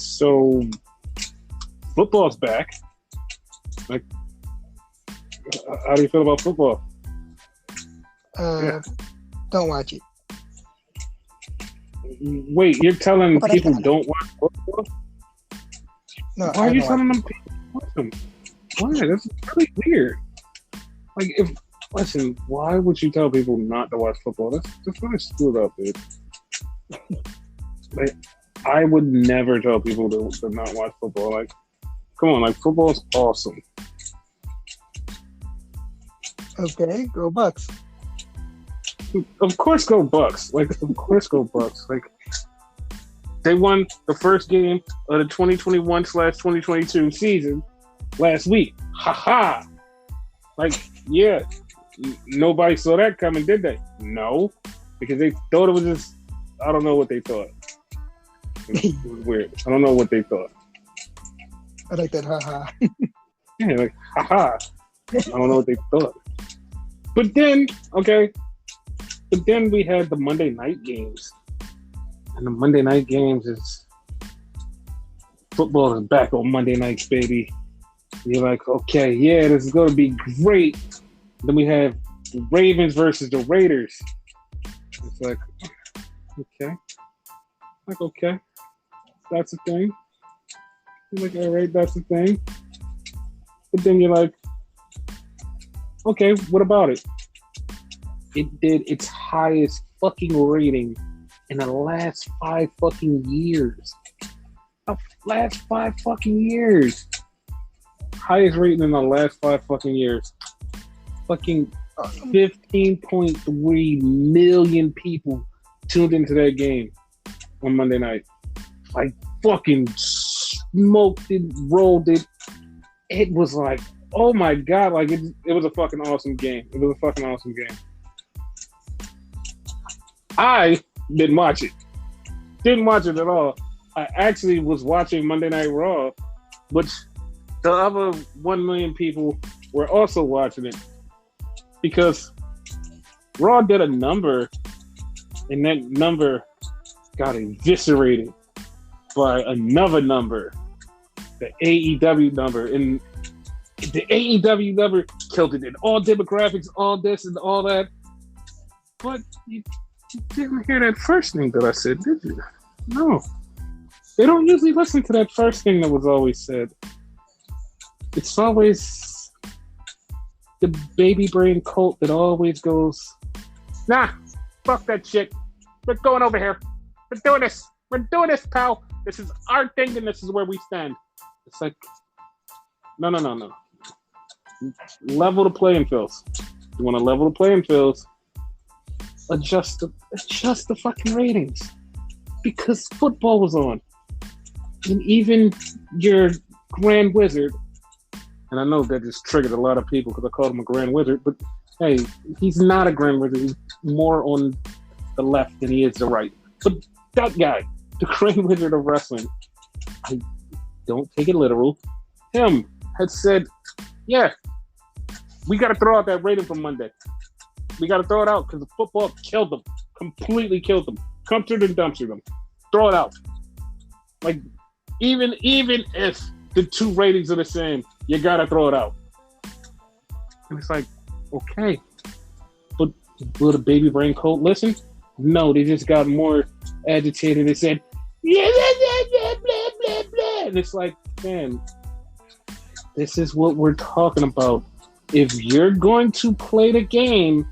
So football's back. Like, how do you feel about football? Don't watch it. Wait, you're telling people don't watch football? No, why are you telling them people to watch them? Why? That's really weird. Like, listen, why would you tell people not to watch football? That's really screwed up, dude. Like, I would never tell people to not watch football. Like, come on, like, football's awesome. Okay, go Bucks. Of course, go Bucks. Like, of course, go Bucks. Like, they won the first game of the 2021/2022 season last week. Ha ha! Like, yeah, nobody saw that coming, did they? No, because they thought it was just. I don't know what they thought. It was weird. I don't know what they thought. I like that. Ha ha. Yeah, like ha ha. I don't know what they thought. But then, okay. But then we had the Monday night games. And the Monday night games is football is back on Monday nights, baby. You're like, okay, yeah, this is going to be great. Then we have the Ravens versus the Raiders. It's like, okay. Like, okay. That's a thing. You're like, all right, that's a thing. But then you're like, okay, what about it? It did its highest fucking rating in the last 5 fucking years. The last 5 fucking years. Highest rating in the last 5 fucking years. Fucking 15.3 million people tuned into that game on Monday night. Like, fucking smoked it, rolled it. It was like, oh my God, like it was a fucking awesome game. It was a fucking awesome game. I didn't watch it. Didn't watch it at all. I actually was watching Monday Night Raw, which the other 1 million people were also watching it because Raw did a number and that number got eviscerated by another number, the AEW number. And the AEW number killed it in all demographics, all this and all that. But you didn't hear that first thing that I said, did you? No. They don't usually listen to that first thing that was always said. It's always the baby brain cult that always goes, nah, fuck that shit. We're going over here. We're doing this. We're doing this, pal. This is our thing and this is where we stand. It's like, no. Level the playing fields. You want to level the playing fields, adjust the fucking ratings. Because football was on. And even your Grand Wizard, and I know that just triggered a lot of people because I called him a Grand Wizard, but hey, he's not a Grand Wizard. He's more on the left than he is the right. But that guy, the Grand Wizard of Wrestling, I don't take it literal, him had said, yeah, we got to throw out that rating from Monday. We got to throw it out because the football killed them. Completely killed them. Dumpstered and dumpstered them. Throw it out. Like, even if the 2 ratings are the same, you got to throw it out. And it's like, okay. But will the baby brain cult listen? No, they just got more agitated and said, yeah, blah, blah, blah, blah. And it's like, man, this is what we're talking about. If you're going to play the game,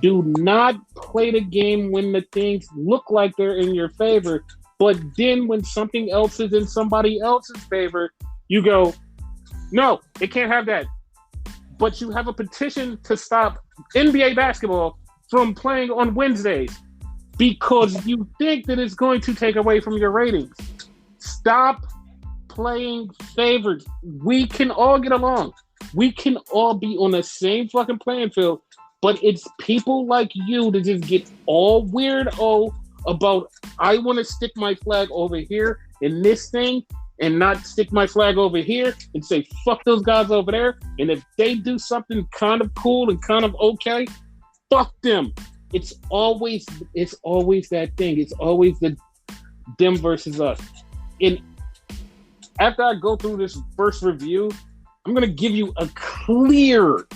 do not play the game when the things look like they're in your favor. But then when something else is in somebody else's favor, you go, no, it can't have that. But you have a petition to stop NBA basketball from playing on Wednesdays because you think that it's going to take away from your ratings. Stop playing favorites. We can all get along. We can all be on the same fucking playing field, but it's people like you that just get all weirdo about, I want to stick my flag over here in this thing and not stick my flag over here and say, fuck those guys over there. And if they do something kind of cool and kind of okay, fuck them. It's always that thing. It's always the them versus us. And after I go through this first review, I'm gonna give you a clear,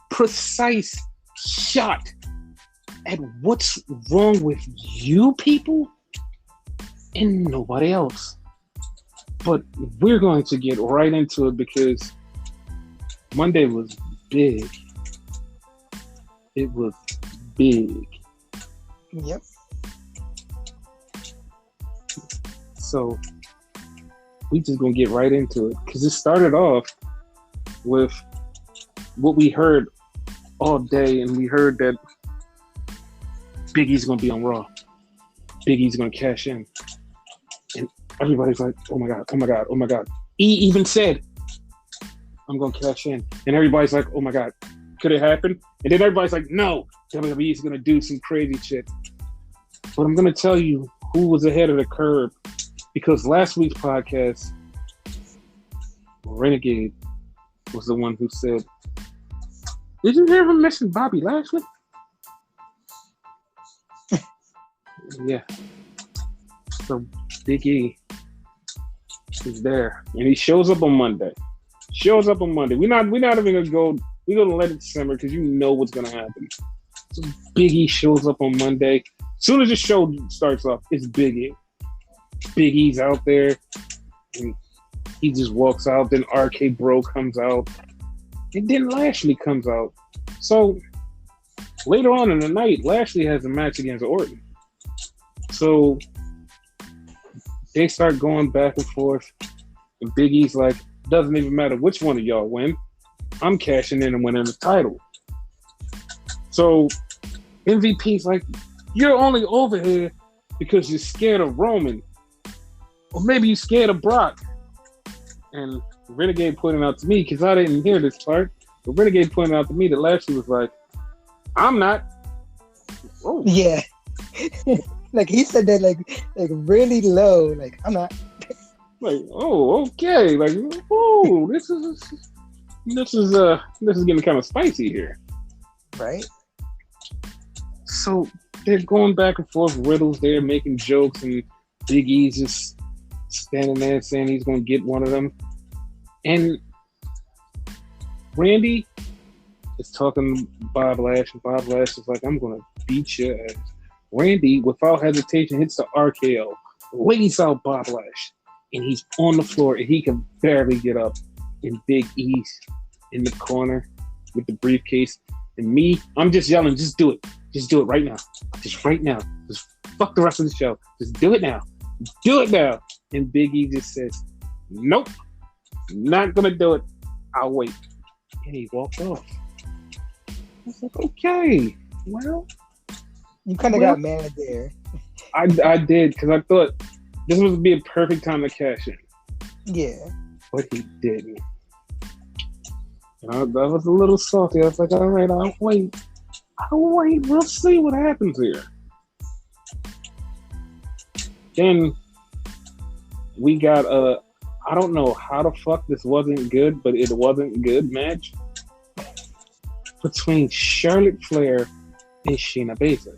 precise shot at what's wrong with you people and nobody else. But we're going to get right into it because Monday was big. It was big. Yep. So we just gonna get right into it because it started off with what we heard all day, and we heard that Big E's gonna be on Raw. Big E's gonna cash in, and everybody's like, "Oh my god, oh my god, oh my god!" E even said, "I'm gonna cash in," and everybody's like, "Oh my god, could it happen?" And then everybody's like, "No, WWE's gonna do some crazy shit." But I'm gonna tell you who was ahead of the curve. Because last week's podcast, Renegade was the one who said, "Did you hear him mention Bobby Lashley?" Yeah. So Big E is there, and he shows up on Monday. We're not even gonna go. We're gonna let it simmer because you know what's gonna happen. So Big E shows up on Monday. As soon as the show starts off, it's Big E. Big E's out there, and he just walks out. Then RK Bro comes out, and then Lashley comes out. So later on in the night, Lashley has a match against Orton. So they start going back and forth, and Big E's like, "Doesn't even matter which one of y'all win. I'm cashing in and winning the title." So MVP's like, "You're only over here because you're scared of Roman. Or maybe you're scared of Brock." And Renegade pointed out to me, because I didn't hear this part, but Renegade pointed out to me that Lashley was like, "I'm not." Oh. Yeah. Like he said that like really low. Like, "I'm not." Like, oh, okay. Like, oh, this is getting kind of spicy here. Right. So they're going back and forth, riddles. They're making jokes, and Big E's just standing there saying he's going to get one of them. And Randy is talking to Bob Lash, and Bob Lash is like, "I'm going to beat your ass." Randy, without hesitation, hits the RKO, lays out Bob Lash, and he's on the floor, and he can barely get up. And Big E's in the corner with the briefcase. And me, I'm just yelling, "Just do it. Just do it right now. Just right now. Just fuck the rest of the show. Just do it now. Do it now." And Big E just says, "Nope, not gonna do it. I'll wait." And he walked off. I was like, okay, well. You kind of got mad there. I did, because I thought this would be a perfect time to cash in. Yeah. But he didn't. And I was a little salty. I was like, all right, I'll wait. We'll see what happens here. Then we got I don't know how the fuck this wasn't good, but it wasn't good match between Charlotte Flair and Shayna Baszler.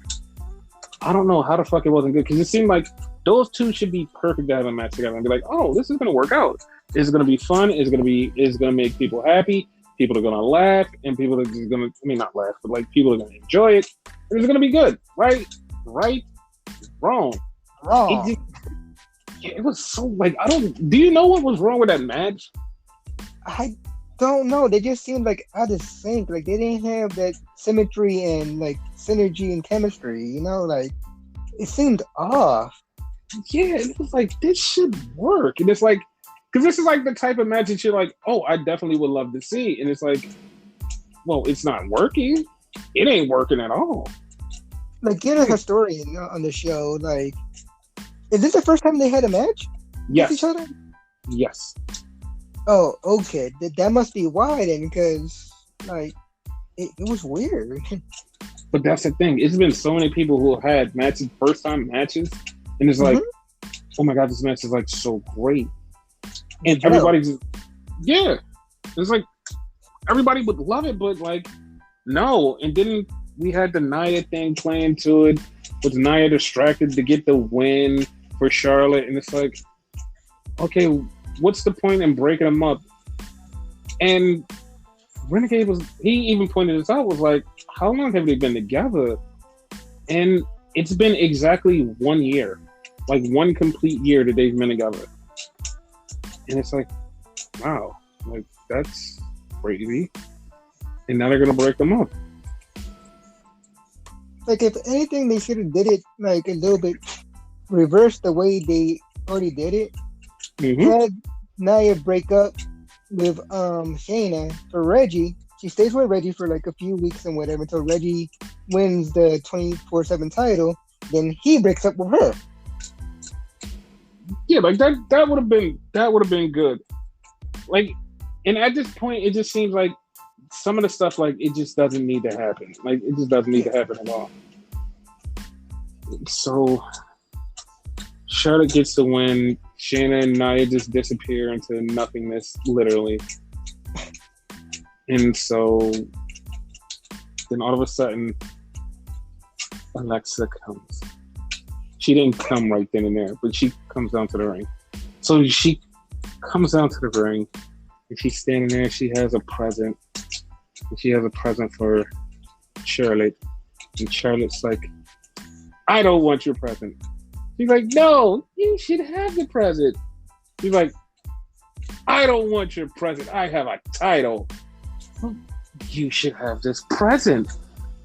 I don't know how the fuck it wasn't good, because it seemed like those two should be perfect to have a match together and be like, "Oh, this is gonna work out. It's gonna be fun. It's gonna make people happy. People are gonna laugh, and people are just gonna, not laugh, but like people are gonna enjoy it. And it's gonna be good." Right? Wrong. It was so like, do you know what was wrong with that match? I don't know. They just seemed like out of sync. Like they didn't have that symmetry and like synergy and chemistry, like it seemed off. Yeah, it was like, this should work. And it's like, because this is like the type of match that you're like, oh, I definitely would love to see. And it's like, well, it's not working. It ain't working at all. Like, get a historian on the show. Like, is this the first time they had a match? Yes. With each other? Yes. Oh, okay. That must be why then, because like it was weird. But that's the thing. It's been so many people who had matches, first time matches, and it's like, oh my god, this match is like so great. And everybody's it's like everybody would love it, but like no. And then we had the Nia thing playing to it, with Nia distracted to get the win for Charlotte, and it's like, okay, what's the point in breaking them up? And Renegade he even pointed this out, was like, how long have they been together? And it's been exactly 1 year, like one complete year that they've been together. And it's like, wow, like that's crazy. And now they're gonna break them up. Like, if anything, they should have did it like a little bit reverse the way they already did it. Had Nia break up with Shayna for Reggie. She stays with Reggie for like a few weeks and whatever until Reggie wins the 24/7 title. Then he breaks up with her. Yeah, like that would have been good. Like, and at this point, it just seems like some of the stuff, like, it just doesn't need to happen. Like, it just doesn't need to happen at all. So Charlotte gets the win. Shayna and Nia just disappear into nothingness, literally. And so then all of a sudden, Alexa comes. She didn't come right then and there, but she comes down to the ring. So she comes down to the ring, and she's standing there. She has a present. And she has a present for Charlotte. And Charlotte's like, I don't want your present. She's like, no, you should have the present. She's like, I don't want your present. I have a title. You should have this present.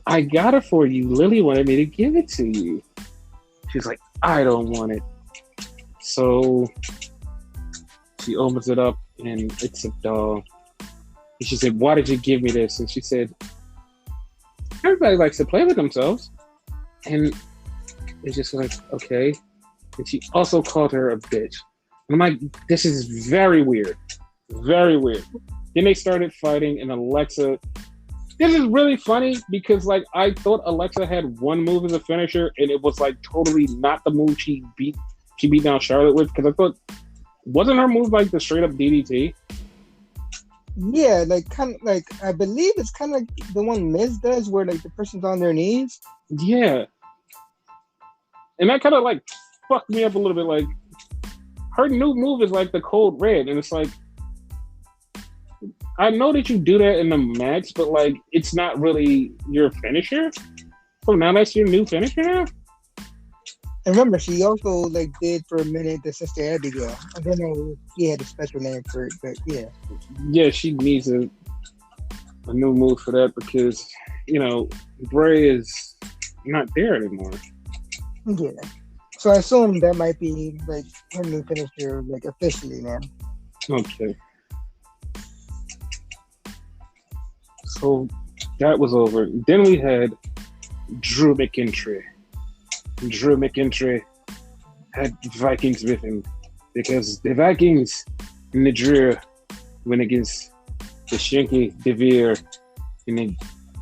I got it for you. Lily wanted me to give it to you. She's like, I don't want it. So she opens it up, and it's a doll. And she said, why did you give me this? And she said, everybody likes to play with themselves. And it's just like, okay. And she also called her a bitch. And I'm like, this is very weird. Very weird. Then they started fighting, and Alexa... This is really funny because, like, I thought Alexa had one move as a finisher, and it was, like, totally not the move she beat down Charlotte with. Because I thought, wasn't her move, like, the straight-up DDT? Yeah, like, kind of, like, I believe it's kind of like the one Miz does, where, like, the person's on their knees. Yeah. And that kind of, like, fucked me up a little bit. Like, her new move is, like, the Cold Red, and it's like, I know that you do that in the match, but, like, it's not really your finisher. So now that's your new finisher now? And remember, she also, like, did for a minute the Sister Abigail. I don't know if she had a special name for it, but yeah. Yeah, she needs a new move for that because, you know, Bray is not there anymore. Yeah. So I assume that might be, like, her new finisher, like, officially now. Okay. So that was over. Then we had Drew McIntyre. Drew McIntyre had Vikings with him because the Vikings and the Drew went against the Shinky, Devere, and the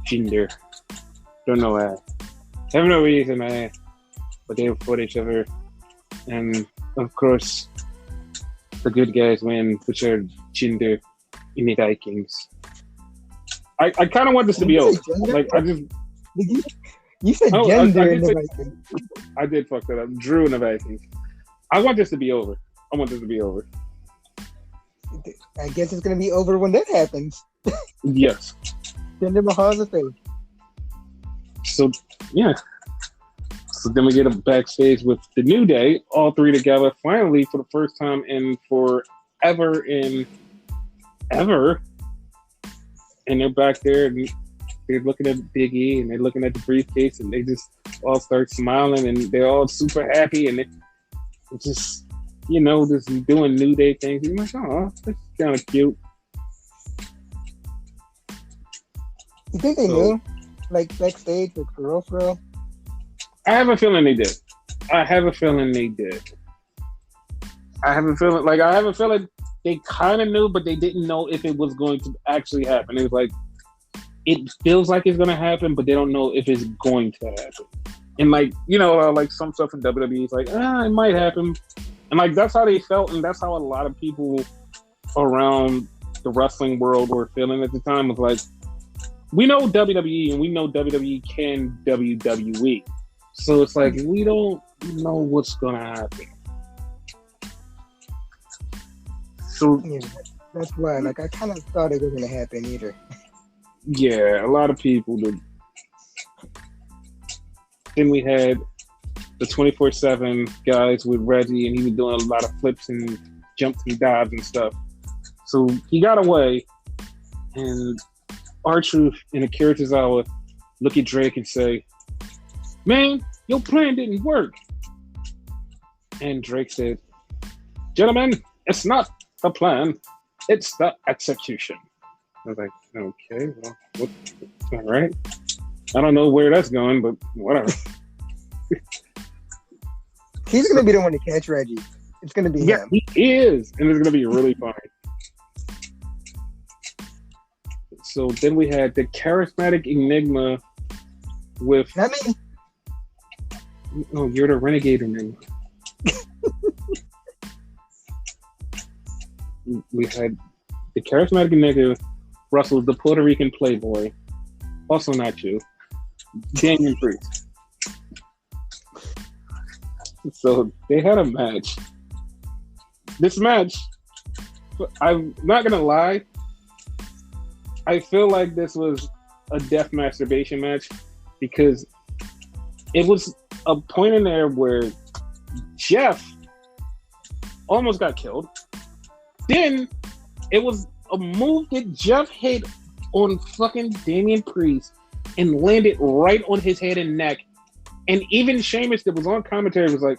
Jinder. Don't know why. Have no reason why, but they fought each other. And of course, the good guys win, which are Jinder and the Vikings. I kind of want this to be over. Like, I just... You said gender in the Vikings. I did fuck that up. Drew and the Vikings. I want this to be over. I want this to be over. I guess it's going to be over when that happens. Yes. Jinder Mahal's a face. So, yeah. So then we get a backstage with the New Day, all three together, finally, for the first time in forever and ever. And they're back there, and they're looking at Big E, and they're looking at the briefcase, and they just all start smiling, and they're all super happy, and it's just, you know, just doing New Day things. And you're like, oh, that's kind of cute. You think they knew? Like, backstage, like, for real? I have a feeling they did. I have a feeling they kind of knew, but they didn't know if it was going to actually happen. It was like, it feels like it's going to happen, but they don't know if it's going to happen. And, like, you know, like some stuff in WWE is like, it might happen. And, like, that's how they felt, and that's how a lot of people around the wrestling world were feeling at the time. Was like, we know WWE, and we know WWE can WWE. So it's like, we don't know what's going to happen. So Yeah, that's why. Like, I kind of thought it wasn't gonna happen either. yeah, a lot of people did. Then we had the 24/7 guys with Reggie, and he was doing a lot of flips and jumps and dives and stuff. So he got away, and R-Truth and Akira Tozawa look at Drake and say, "Man, your plan didn't work." And Drake said, "Gentlemen, it's not the plan, it's the execution." I was like, okay, well, all right. I don't know where that's going, but whatever. He's gonna be the one to catch Reggie. It's gonna be him. He is, and it's gonna be really funny. So then we had the charismatic Enigma with. Not me. Oh, you're the renegade Enigma. We had the charismatic Enigma, Russell, the Puerto Rican playboy, also not you, Damian Priest. So they had a match. This match, I'm not gonna lie, I feel like this was a death masturbation match because it was a point in there where Jeff almost got killed. Then it was a move that Jeff hit on fucking Damian Priest and landed right on his head and neck. And even Sheamus that was on commentary was like,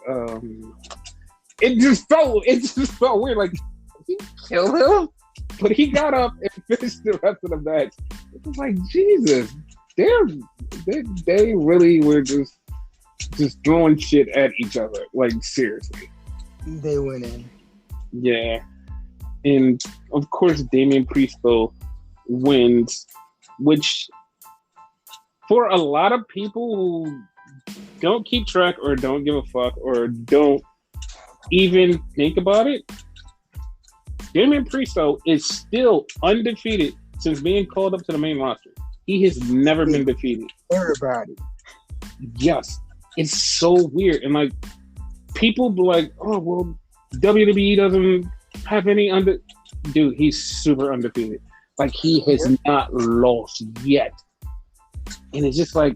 it just felt weird. Like, did he kill him? But he got up and finished the rest of the match. It was like, Jesus, they really were just throwing shit at each other. Like, seriously. They went in. Yeah. And of course, Damian Priest though wins, which for a lot of people who don't keep track or don't give a fuck or don't even think about it, Damian Priest though is still undefeated since being called up to the main roster. He has never been defeated. Everybody. Yes. It's so weird. And like people be like, oh well, WWE doesn't have any dude, he's super undefeated. Like he has not lost yet. And it's just like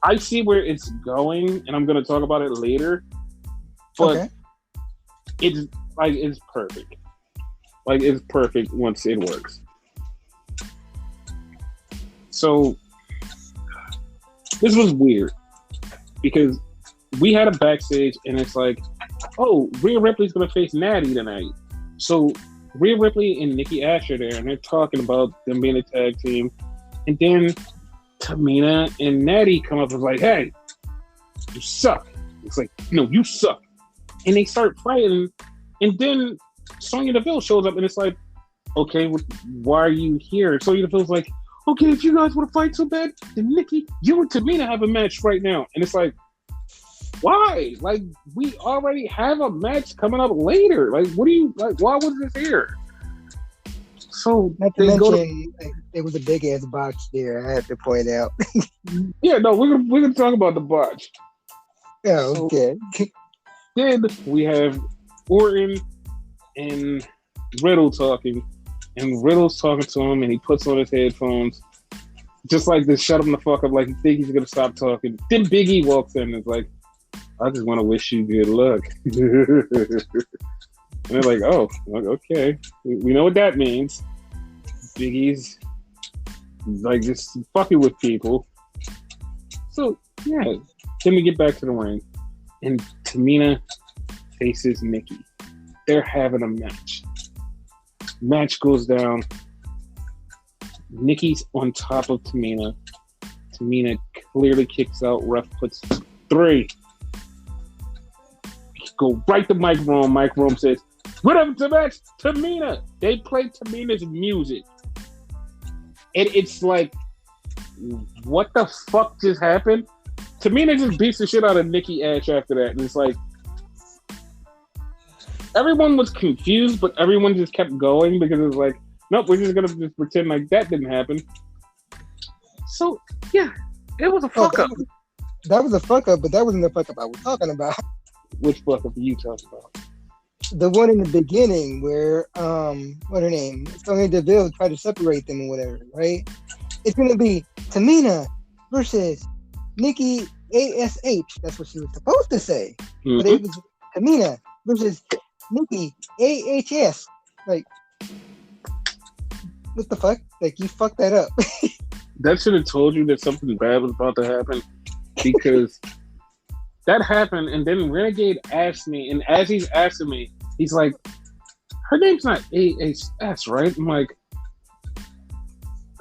I see where it's going and I'm gonna talk about it later. But it's perfect. Like it's perfect once it works. So this was weird because we had a backstage and it's like, oh, Rhea Ripley's gonna face Natty tonight. So Rhea Ripley and Nikki Ash are there and they're talking about them being a tag team. And then Tamina and Natty come up and like, hey, you suck. It's like, no, you suck. And they start fighting. And then Sonya Deville shows up and it's like, okay, why are you here? Sonya Deville's like, okay, if you guys want to fight so bad, then Nikki, you and Tamina have a match right now. And it's like, why? Like, we already have a match coming up later. Like, what do you, like, why was this here? So, not to mention, it was a big ass botch there, I have to point out. Yeah, no, we're gonna talk about the botch. Oh, okay. Then we have Orton and Riddle talking, and Riddle's talking to him, and he puts on his headphones, just like to shut him the fuck up, like he think he's gonna stop talking. Then Big E walks in and is like, I just want to wish you good luck. And they're like, oh, okay. We know what that means. Big E's like just fucking with people. So, yeah. Then we get back to the ring. And Tamina faces Nikki. They're having a match. Match goes down. Nikki's on top of Tamina. Tamina clearly kicks out. Ref puts 3. Go right to Mike Rome. Mike Rome says, whatever to match, Tamina. They play Tamina's music. And it's like, what the fuck just happened? Tamina just beats the shit out of Nikki Ash after that. And it's like, everyone was confused, but everyone just kept going because it was like, nope, we're just going to just pretend like that didn't happen. So, yeah, it was a fuck up. That was a fuck up, but that wasn't the fuck up I was talking about. Which fuck up are you talking about? the one in the beginning where what her name? Sonya Deville tried to separate them or whatever, right? It's gonna be Tamina versus Nikki ASH. That's what she was supposed to say. Mm-hmm. But it was Tamina versus Nikki AHS. Like, what the fuck? Like, you fucked that up. That should have told you that something bad was about to happen, because that happened, and then Renegade asked me, and as he's asking me, he's like, her name's not AHS, right? I'm like,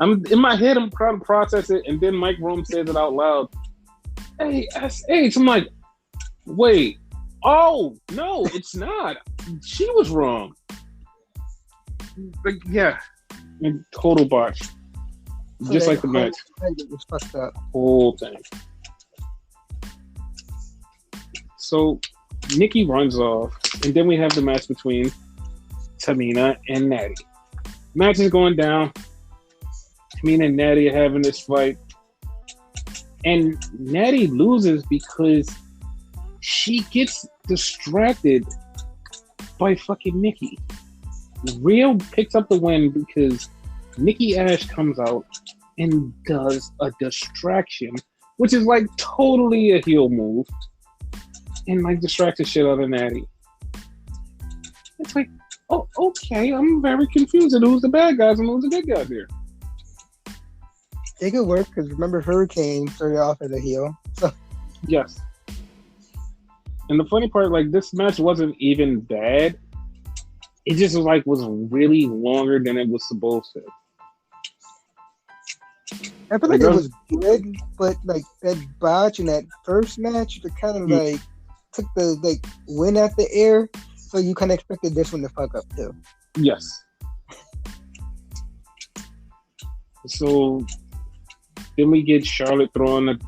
I'm in my head, I'm trying to process it, and then Mike Rome says it out loud, ASH. I'm like, wait, oh, no, it's not. She was wrong. Like, yeah, total botch. So Just like the match. It was fucked up. Whole thing. So Nikki runs off, and then we have the match between Tamina and Natty. Match is going down. Tamina and Natty are having this fight, and Natty loses because she gets distracted by fucking Nikki. Rio picks up the win because Nikki Ash comes out and does a distraction, which is like totally a heel move, and like distracts the shit out of Natty. It's like, oh, okay, I'm very confused at who's the bad guys and who's the good guys here. It could work because remember Hurricane started off as a heel. So yes. And the funny part, like, this match wasn't even bad. It just was really longer than it was supposed to. I feel like it was good, but like that botch in that first match, it kind of like took the wind out the air. So you kind of expected this one to fuck up too. Yes. So then we get Charlotte throwing the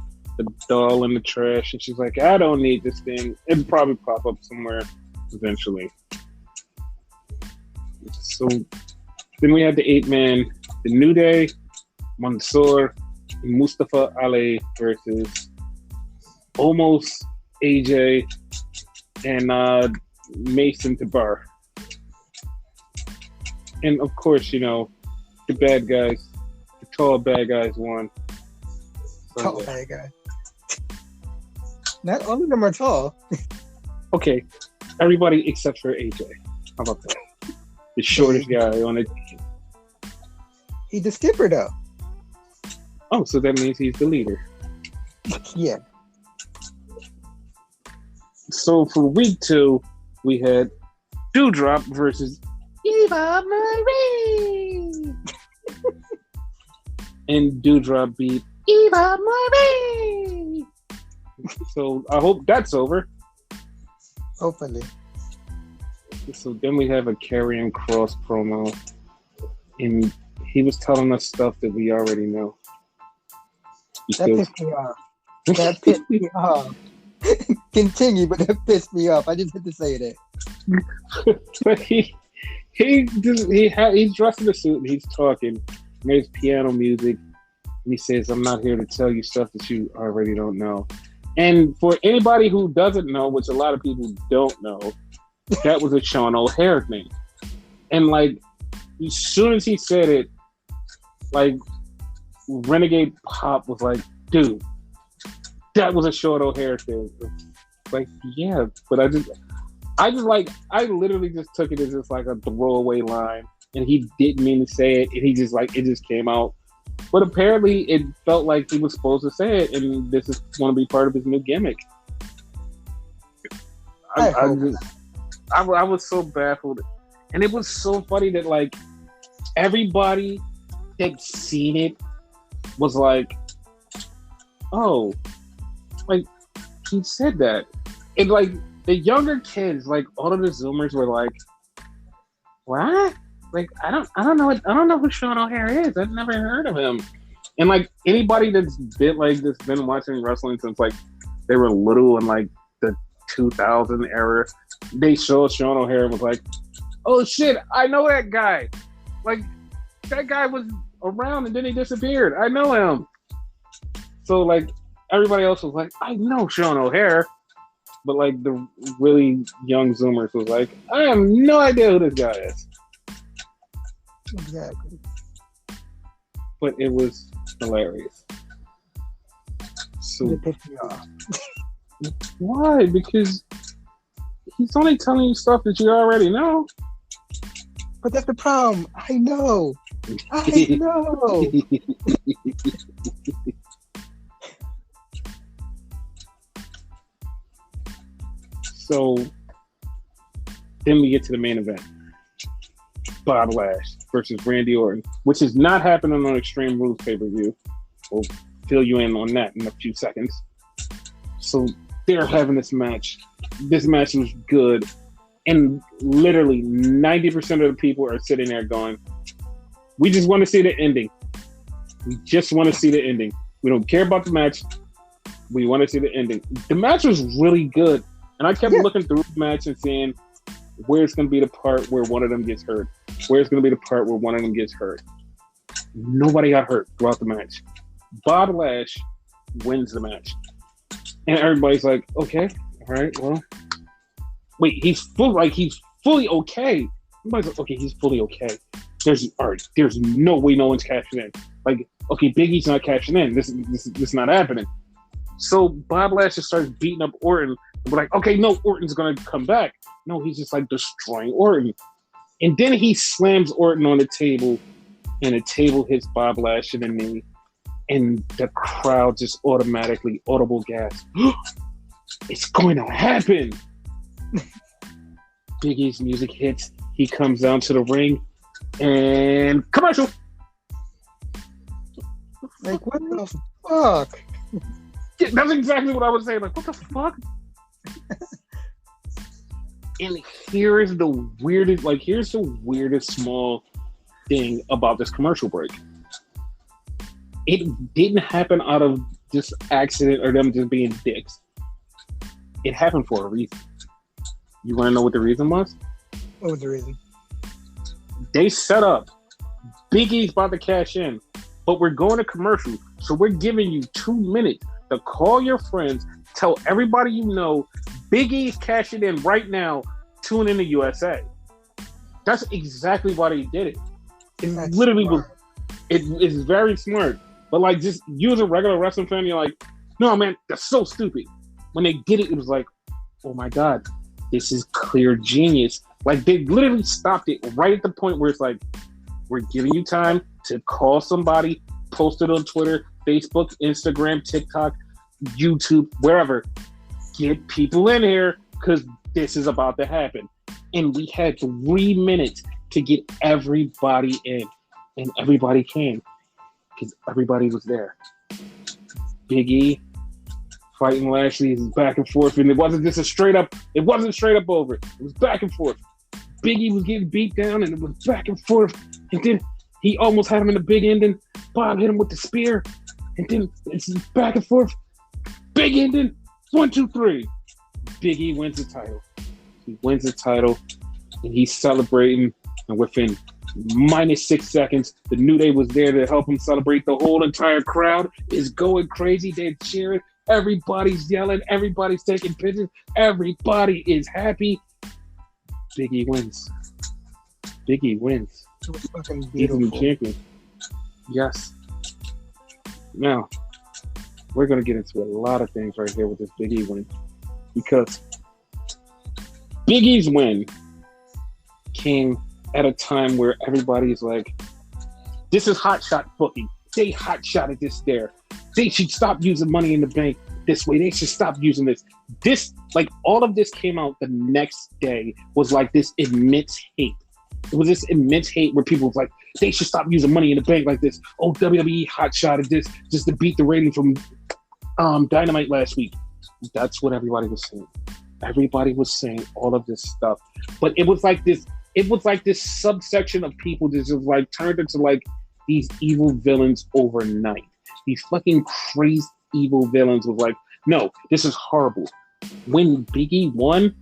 doll in the trash, and she's like, I don't need this thing. It'll probably pop up somewhere eventually. So then we had the 8-man, the New Day, Mansoor, Mustafa Ali versus almost AJ and Mason Tabar. And of course, you know, the bad guys, the tall bad guys won. Tall bad guy. Not all of them are tall. Okay, everybody except for AJ. How about that? The shortest guy on it. He's the skipper, though. Oh, so that means he's the leader. Yeah. So for week 2, we had Doudrop versus Eva Marie. And Doudrop beat Eva Marie. So I hope that's over. Hopefully. So then we have a Karrion Kross promo, and he was telling us stuff that we already know. That pissed me off. That pissed me off. Continue, but that pissed me off. I just had to say that. But he's dressed in a suit and he's talking. And there's piano music, and he says, "I'm not here to tell you stuff that you already don't know." And for anybody who doesn't know, which a lot of people don't know, that was a Sean O'Hare thing. And like, as soon as he said it, like, Renegade Pop was like, dude, that was a Sean O'Hare thing. Like, yeah, but I literally just took it as just like a throwaway line, and he didn't mean to say it, and he just it just came out. But apparently it felt like he was supposed to say it, and this is going to be part of his new gimmick. I was so baffled. And it was so funny that, like, everybody that seen it was like, oh, like, he said that. And, like, the younger kids, like, all of the Zoomers were like, what? Like, I don't know who Sean O'Hare is. I've never heard of him. And, like, anybody that's been watching wrestling since, like, they were little in, like, the 2000 era, they showed Sean O'Hare and was like, oh shit, I know that guy. Like, that guy was around and then he disappeared. I know him. So, like, everybody else was like, I know Sean O'Hare. but like the really young Zoomers was like, I have no idea who this guy is. Exactly. But it was hilarious. So It pissed me off. why? Because he's only telling you stuff that you already know. But that's the problem. I know. I know. So then we get to the main event. Bob Lash versus Randy Orton, which is not happening on Extreme Rules pay-per-view. We'll fill you in on that in a few seconds. So they're having this match. This match was good. And literally 90% of the people are sitting there going, we just want to see the ending. We just want to see the ending. We don't care about the match. We want to see the ending. The match was really good. And I kept looking through the match and seeing where's going to be the part where one of them gets hurt. Where's going to be the part where one of them gets hurt. Nobody got hurt throughout the match. Bob Lash wins the match. And everybody's like, okay, all right, well. Wait, he's fully okay. Everybody's like, okay, he's fully okay. There's no way no one's cashing in. Like, okay, Big E's not cashing in. This is not happening. So Bob Lash just starts beating up Orton. And we're like, okay, no, Orton's gonna come back. No, he's just like destroying Orton. And then he slams Orton on the table, and the table hits Bob Lash in the knee, and the crowd just automatically audible gasp. It's going to happen. Big E's music hits. He comes down to the ring, and commercial. Like, what the fuck? Yeah, that's exactly what I was saying. Like, what the fuck? And here's the weirdest small thing about this commercial break. It didn't happen out of just accident or them just being dicks. It happened for a reason. You want to know what the reason was? What was the reason? They set up Big E's about to cash in, but we're going to commercial, so we're giving you 2 minutes to call your friends, tell everybody you know, Big E's cashing in right now, tune in to USA. That's exactly why they did it. It literally was. It is very smart, but like, just you as a regular wrestling fan, you're like, no man, that's so stupid. When they did it, it was like, oh my god, this is clear genius. Like, they literally stopped it right at the point where it's like, we're giving you time to call somebody, post it on Twitter, Facebook, Instagram, TikTok, YouTube, wherever. Get people in here because this is about to happen. And we had 3 minutes to get everybody in. And everybody came because everybody was there. Big E fighting Lashley is back and forth, and it wasn't straight up over. It was back and forth. Big E was getting beat down, and it was back and forth. And then he almost had him in the big ending. Bob hit him with the spear, and then it's back and forth. Big ending. 1, 2, 3. Big E wins the title. He wins the title, and he's celebrating. And within -6 seconds, the New Day was there to help him celebrate. The whole entire crowd is going crazy. They're cheering. Everybody's yelling. Everybody's taking pictures. Everybody is happy. Big E wins. Big E wins. It was fucking He's beautiful. the champion. Yes. Now, we're going to get into a lot of things right here with this Big E win. Because Big E's win came at a time where everybody's like, this is hot shot booking. They hot shotted this there. They should stop using Money in the Bank this way. They should stop using this. This, like, all of this came out the next day was like this immense hate. It was this immense hate where people was like, they should stop using Money in the Bank like this. Oh, WWE hot shotted this just to beat the rating from Dynamite last week. That's what everybody was saying. Everybody was saying all of this stuff. But it was like this subsection of people that just like turned into like these evil villains overnight. These fucking crazy evil villains was like, no, this is horrible. When Big E won,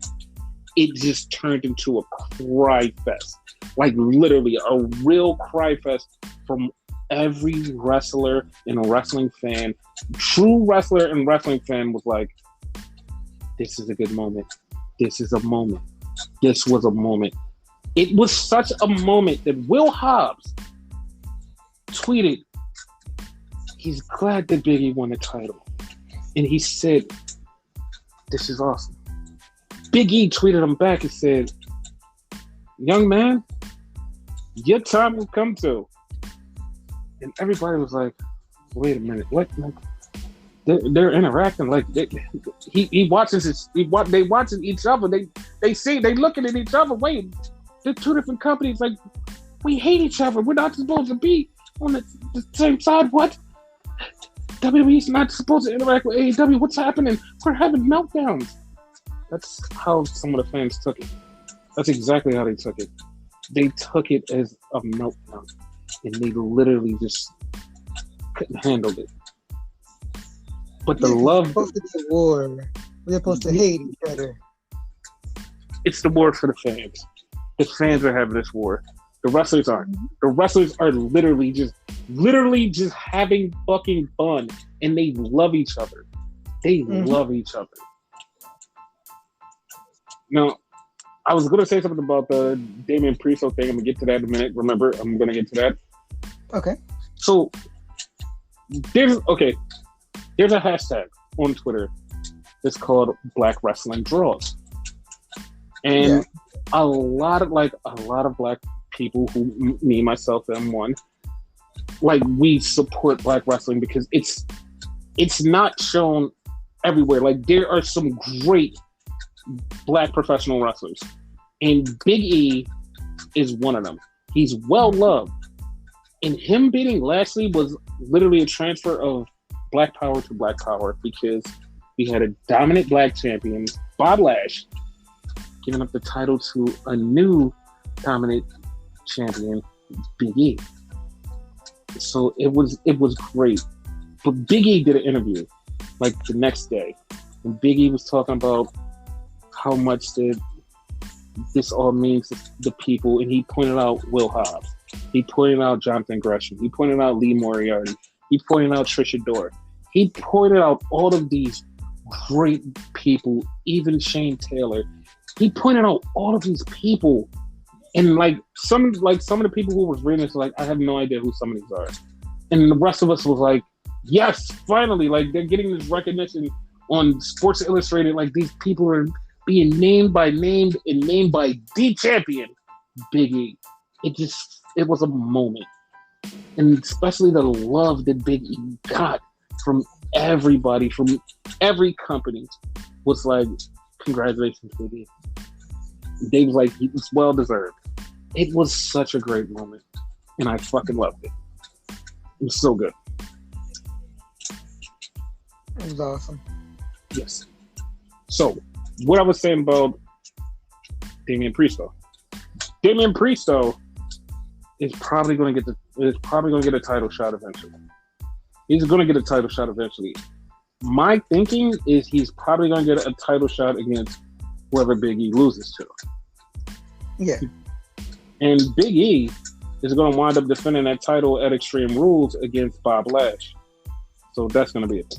it just turned into a cry fest. Like, literally a real cry fest from every wrestler and wrestling fan. True wrestler and wrestling fan was like, this is a good moment. This is a moment. This was a moment. It was such a moment that Will Hobbs tweeted, he's glad that Big E won the title. And he said, this is awesome. Big E tweeted him back and said, young man, your time will come too. And everybody was like, wait a minute, what? Like, they're interacting like he watches they watching each other. They looking at each other. Wait, they're two different companies. Like, we hate each other. We're not supposed to be on the same side. What? WWE's not supposed to interact with AEW. What's happening? We're having meltdowns. That's how some of the fans took it. That's exactly how they took it. They took it as a meltdown, and they literally just couldn't handle it. But the love... It's supposed to be a war. We're supposed to hate each other. It's the war for the fans. The fans are having this war. The wrestlers aren't. The wrestlers are literally just having fucking fun, and they love each other. They love each other. Now, I was going to say something about the Damian Priest thing. I'm going to get to that in a minute. Remember, I'm going to get to that. Okay. So, there's a hashtag on Twitter that's called Black Wrestling Draws. And a lot of black people, who me, myself, and one, like, we support black wrestling because it's not shown everywhere. Like, there are some great black professional wrestlers, and Big E is one of them. He's well loved, and him beating Lashley was literally a transfer of black power to black power, because we had a dominant black champion, Bob Lash, giving up the title to a new dominant champion, Big E. So it was great. But Big E did an interview like the next day, and Big E was talking about how much this all means to the people, and he pointed out Will Hobbs. He pointed out Jonathan Gresham. He pointed out Lee Moriarty. He pointed out Trisha Dore. He pointed out all of these great people, even Shane Taylor. He pointed out all of these people, and some of the people who was reading this, like, I have no idea who some of these are, and the rest of us was like, yes, finally, like, they're getting this recognition on Sports Illustrated. Like, these people are being named by name and named by the champion, Big E. It was a moment, and especially the love that Big E got from everybody, from every company, was like, congratulations, Big E. They was like, it's well deserved. It was such a great moment, and I fucking loved it. It was so good. It was awesome. Yes. So, what I was saying about Damian Priest, though. Damian Priest, though, is probably going to get a title shot eventually. He's going to get a title shot eventually. My thinking is he's probably going to get a title shot against whoever Big E loses to. Yeah. And Big E is going to wind up defending that title at Extreme Rules against Bob Lash. So that's going to be it.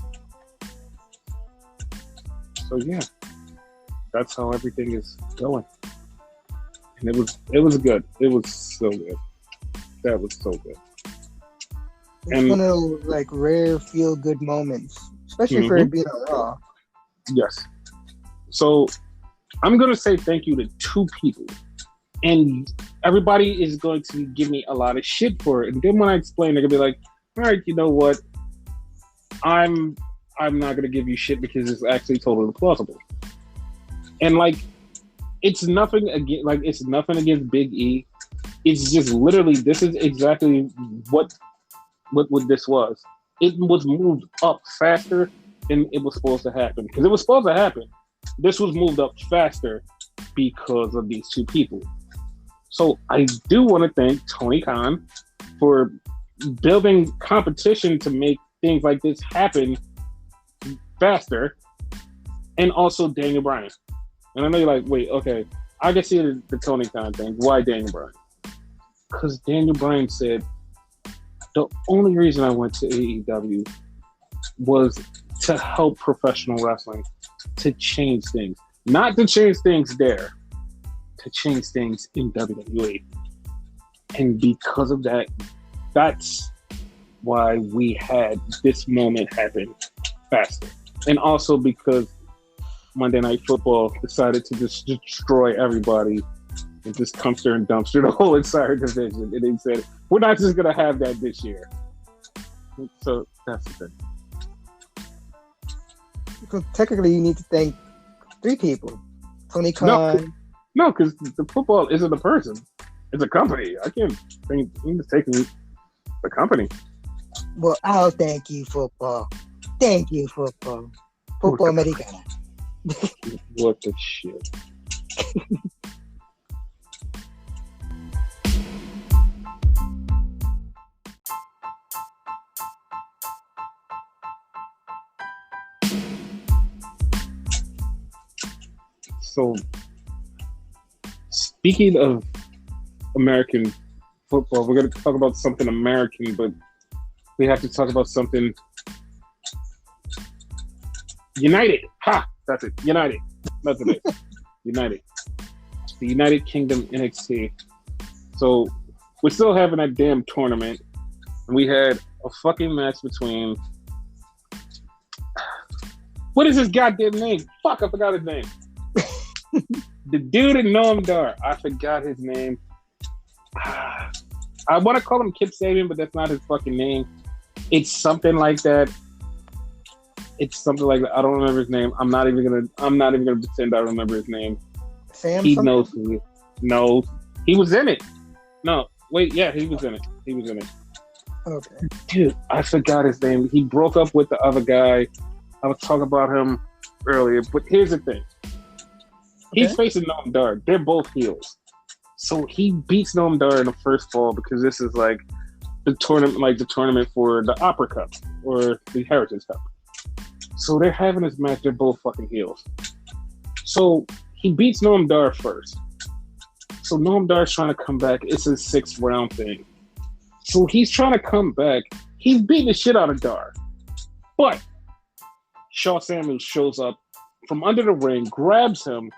So yeah, that's how everything is going. And it was good. It was so good. That was so good. It's one of those like rare feel good moments, especially for it being on Raw. Yes. So I'm gonna say thank you to two people, and everybody is going to give me a lot of shit for it. And then when I explain, they're gonna be like, "All right, you know what? I'm not gonna give you shit because it's actually totally plausible." And like, it's nothing against Big E. It's just literally, this is exactly what this was. It was moved up faster than it was supposed to happen. Because it was supposed to happen. This was moved up faster because of these two people. So I do want to thank Tony Khan for building competition to make things like this happen faster. And also Daniel Bryan. And I know you're like, wait, okay, I can see the Tony Khan thing. Why Daniel Bryan? Because Daniel Bryan said, the only reason I went to AEW was to help professional wrestling, to change things. Not to change things there, to change things in WWE. And because of that, that's why we had this moment happen faster. And also because Monday Night Football decided to just destroy everybody and just dumpster and dumpster the whole entire division. And they said, we're not just going to have that this year. So that's the thing. Because technically you need to thank 3 people. Tony Khan. No, because the football isn't a person. It's a company. I can't think. I'm just taking the company. Well, I'll thank you, football. Thank you, football. Football Americana. What the shit? So, speaking of American football, we're going to talk about something American, but we have to talk about something United. Ha! That's it. United. That's it. United. The United Kingdom NXT. So, we're still having that damn tournament. And we had a fucking match between... What is his goddamn name? Fuck, I forgot his name. The dude in Noam Dar. I forgot his name. I want to call him Kip Sabian, but that's not his fucking name. It's something like that. I don't remember his name. I'm not even gonna pretend I remember his name. Sam. He knows who. No, he was in it. No, wait, yeah, he was in it. Okay. Dude, I forgot his name. He broke up with the other guy. I was talking about him earlier, but here's the thing. He's facing Noam Dar. They're both heels. So he beats Noam Dar in the first fall because this is like the tournament for the Opera Cup or the Heritage Cup. So they're having this match. They're both fucking heels. So he beats Noam Dar first. So Noam Dar's trying to come back. It's a 6th round thing. So he's trying to come back. He's beating the shit out of Dar. But Shaw Samuels shows up from under the ring, grabs him,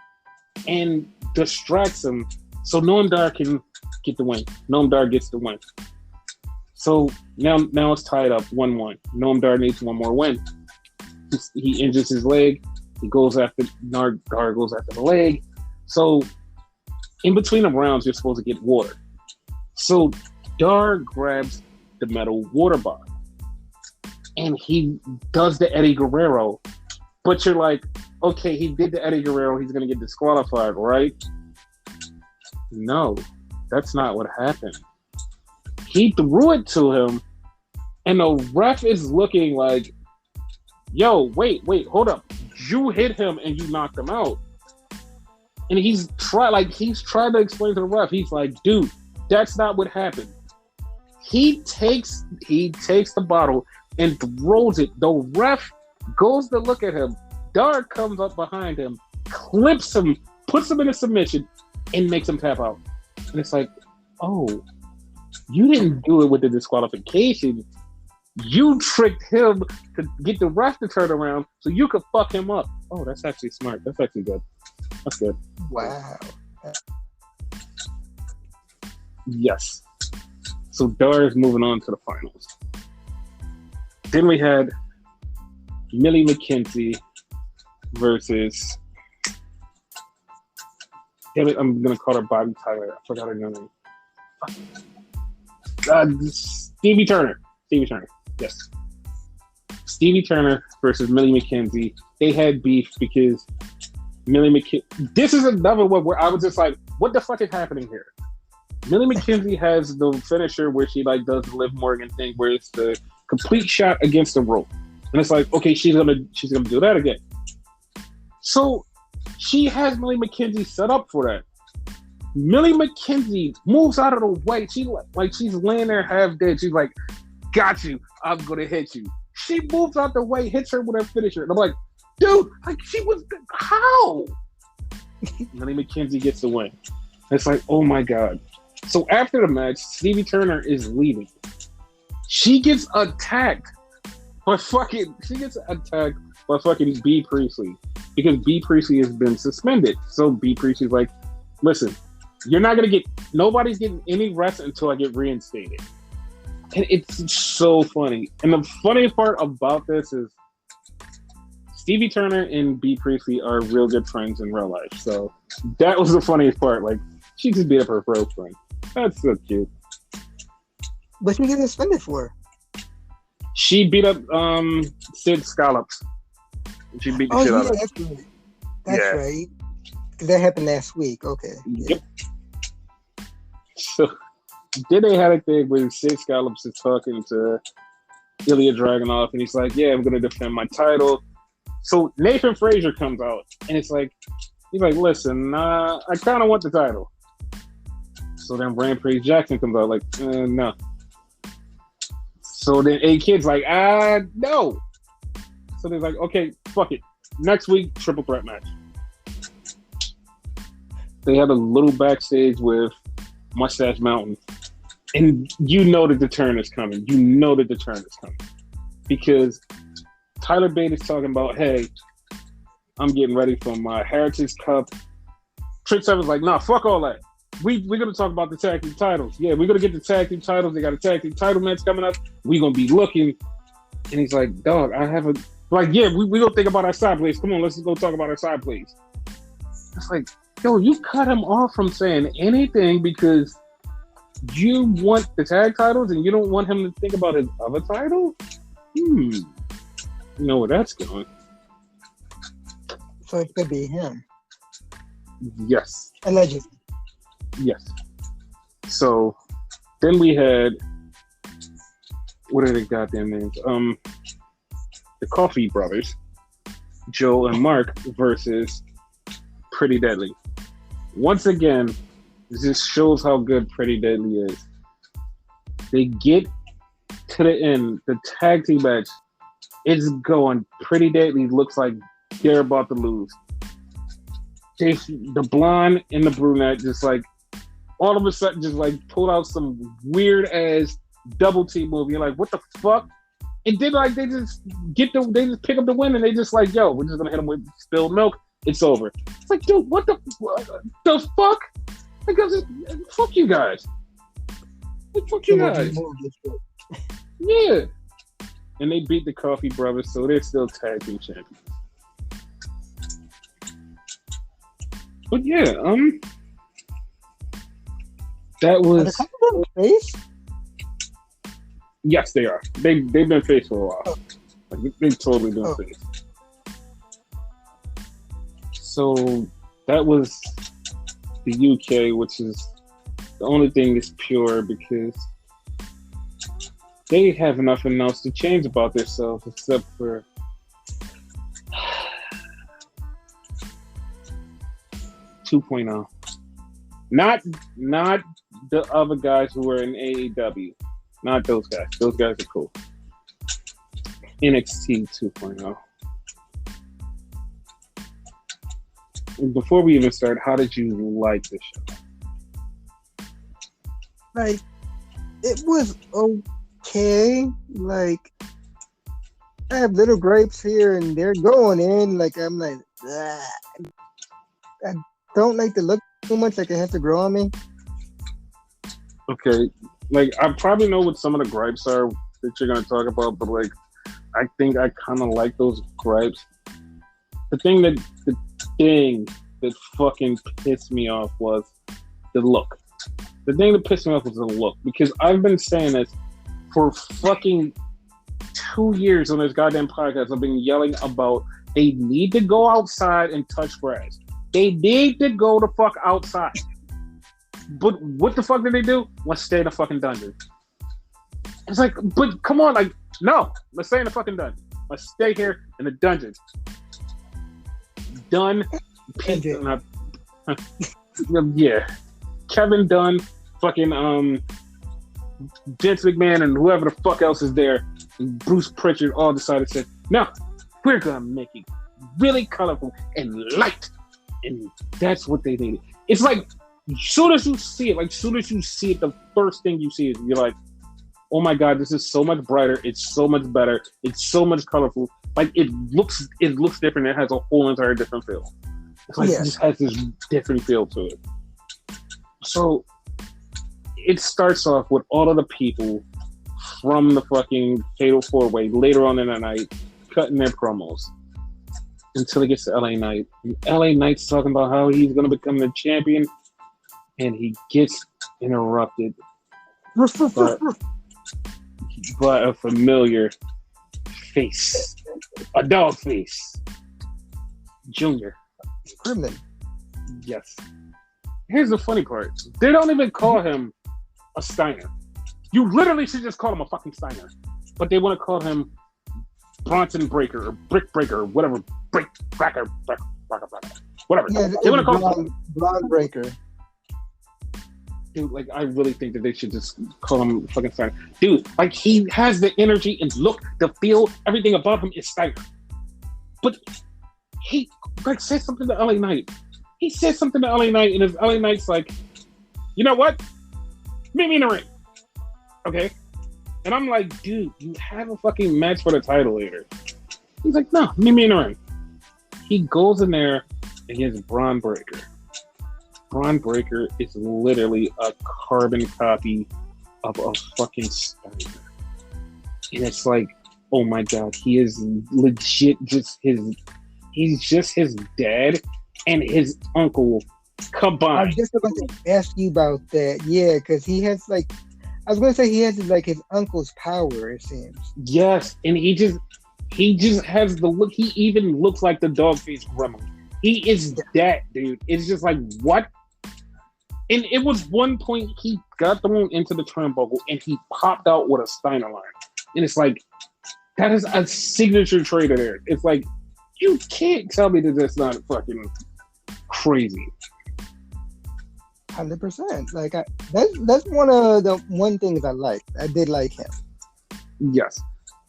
and distracts him so Noam Dar can get the win. Noam Dar gets the win. So now it's tied up 1-1. Noam Dar needs one more win. He injures his leg. Dar goes after the leg. So in between the rounds, you're supposed to get water. So Dar grabs the metal water bottle. And he does the Eddie Guerrero. But you're like, okay, he did the Eddie Guerrero. He's going to get disqualified, right? No, that's not what happened. He threw it to him, and the ref is looking like, yo, wait, hold up. You hit him and you knocked him out. And he's trying to explain to the ref. He's like, dude, that's not what happened. He takes the bottle and throws it. The ref goes to look at him. Dar comes up behind him, clips him, puts him in a submission, and makes him tap out. And it's like, oh, you didn't do it with the disqualification. You tricked him to get the ref to turn around so you could fuck him up. Oh, that's actually smart. That's actually good. That's good. Wow. Yes. So Dar is moving on to the finals. Then we had Millie McKenzie versus... Damn it, I'm going to call her Bobby Tyler. I forgot her name. Stevie Turner. Yes. Stevie Turner versus Millie McKenzie. They had beef because Millie McKenzie... This is another one where I was just like, what the fuck is happening here? Millie McKenzie has the finisher where she does the Liv Morgan thing where it's the complete shot against the rope. And it's like, okay, she's gonna do that again. So she has Millie McKenzie set up for that. Millie McKenzie moves out of the way. She's laying there half dead. She's like, got you. I'm gonna hit you. She moves out the way, hits her with her finisher. And I'm like, dude, she was how? Millie McKenzie gets the win. It's like, oh my God. So after the match, Stevie Turner is leaving. She gets attacked But fucking, she gets attacked by fucking B Priestley because B Priestley has been suspended. So B Priestley's like, listen, you're not gonna get, nobody's getting any rest until I get reinstated. And it's so funny. And the funniest part about this is Stevie Turner and B Priestley are real good friends in real life. So that was the funniest part. Like, she just beat up her girlfriend. That's so cute. What did we get suspended for? She beat up Sid Scallops. She beat the shit out of him. That's right. That happened last week. Okay. Yep. So then they had a thing where Sid Scallops is talking to Ilya Dragunov, and he's like, "Yeah, I'm gonna defend my title." So Nathan Frazier comes out, and it's like, he's like, "Listen, I kind of want the title." So then Rampage Jackson comes out like, "No." So then A-Kid's like, no. So they're like, okay, fuck it. Next week, triple threat match. They had a little backstage with Mustache Mountain. And you know that the turn is coming. Because Tyler Bate is talking about, hey, I'm getting ready for my Heritage Cup. Trick Seven's like, nah, fuck all that. We're going to talk about the tag team titles. Yeah, we're going to get the tag team titles. They got a tag team title match coming up. We're going to be looking. And he's like, dog, I have a... Like, yeah, we're going to think about our side plays. Come on, let's just go talk about our side plays. It's like, yo, you cut him off from saying anything because you want the tag titles and you don't want him to think about his other title? You know where that's going. So it could be him. Yes. Allegedly. Yes. So then we had, what are the goddamn names? The Coffee Brothers, Joe and Mark versus Pretty Deadly. Once again, this shows how good Pretty Deadly is. They get to the end, the tag team match, it's going. Pretty Deadly looks like they're about to lose. The blonde and the brunette just like, all of a sudden just like pulled out some weird ass double team move. You're like, what the fuck? And then like they just pick up the win and they just like, yo, we're just gonna hit them with spilled milk. It's over. It's like, dude, what the fuck? Like, fuck you guys. Like, fuck you guys. Yeah. And they beat the Coffee Brothers, so they're still tag team champions. But yeah, that was. Are the face? Yes, they are. They've been face for a while. Like, they've totally been face. So that was the UK, which is the only thing that's pure because they have nothing else to change about themselves except for 2.0. Not the other guys who were in AEW. Not those guys. Those guys are cool. NXT 2.0. Before we even start, how did you like the show? Like, it was okay. Like, I have little gripes here and they're going in. Like, I'm like, ugh. I don't like to look too much. Like, it has to grow on me. Okay. Like, I probably know what some of the gripes are that you're going to talk about, but, like, I think I kind of like those gripes. The thing that fucking pissed me off was the look. The thing that pissed me off was the look. Because I've been saying this for fucking 2 years on this goddamn podcast. I've been yelling about they need to go outside and touch grass. They need to go the fuck outside. But what the fuck did they do? Let's stay in the fucking dungeon. It's like, but come on, like, no. Let's stay in the fucking dungeon. Let's stay here in the dungeon. Dunn. Yeah. Kevin Dunn, fucking Vince McMahon, and whoever the fuck else is there, and Bruce Pritchard all decided to say, no, we're gonna make it really colorful and light. And that's what they needed. It's like, soon as you see it, the first thing you see is you're like, oh my god, this is so much brighter. It's so much better. It's so much colorful. Like it looks different. It has a whole entire different feel. It's like it just has this different feel to it. So it starts off with all of the people from the fucking Fatal 4-Way later on in the night cutting their promos until it gets to LA Knight. And LA Knight's talking about how he's going to become the champion, and he gets interrupted by a familiar face, a dog face, Junior. Criminal. Yes. Here's the funny part. They don't even call him a Steiner. You literally should just call him a fucking Steiner. But they want to call him Bronson Breaker or Brick Breaker or whatever. Breaker. Whatever. Yeah, they want to call him Blonde Breaker. Dude, like, I really think that they should just call him fucking Steiner. Dude, like, he has the energy and look, the feel, everything about him is Steiner. But he, like, said something to LA Knight. He said something to LA Knight, and his LA Knight's like, you know what? Meet me in the ring. Okay? And I'm like, dude, you have a fucking match for the title later. He's like, no, meet me in the ring. He goes in there, and he has Braun Breaker. Braun Breaker is literally a carbon copy of a fucking Steiner. And it's like, oh my god, he is legit he's just his dad and his uncle combined. I was just about to ask you about that. Yeah, because he has like, I was going to say he has like his uncle's power, it seems. Yes, and he just has the look. He even looks like the dog face gremlin. He is that dude. It's just like, what? And it was one point he got thrown into the turnbuckle and he popped out with a Steiner line. And it's like, that is a signature trait of theirs. It's like, you can't tell me that that's not fucking crazy. 100%. Like that's one of the things I like. I did like him. Yes.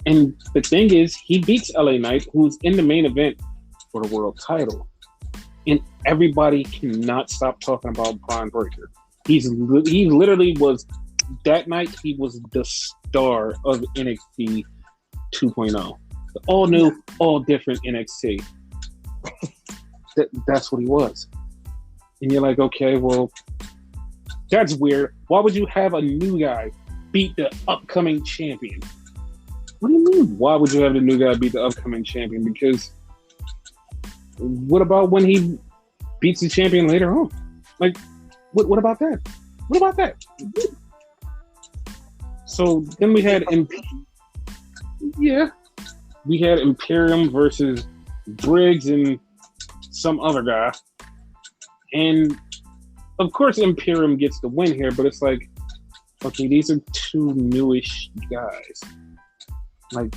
And the thing is, he beats LA Knight, who's in the main event for the world title. And everybody cannot stop talking about Braun Breaker. He literally was, that night, he was the star of NXT 2.0. The all new, all different NXT. That's what he was. And you're like, okay, well, that's weird. Why would you have a new guy beat the upcoming champion? What do you mean? Why would you have the new guy beat the upcoming champion? Because what about when he beats the champion later on? Like, what about that? What about that? So then we had Imperium versus Briggs and some other guy. And of course Imperium gets the win here, but it's like, okay, these are two newish guys. Like,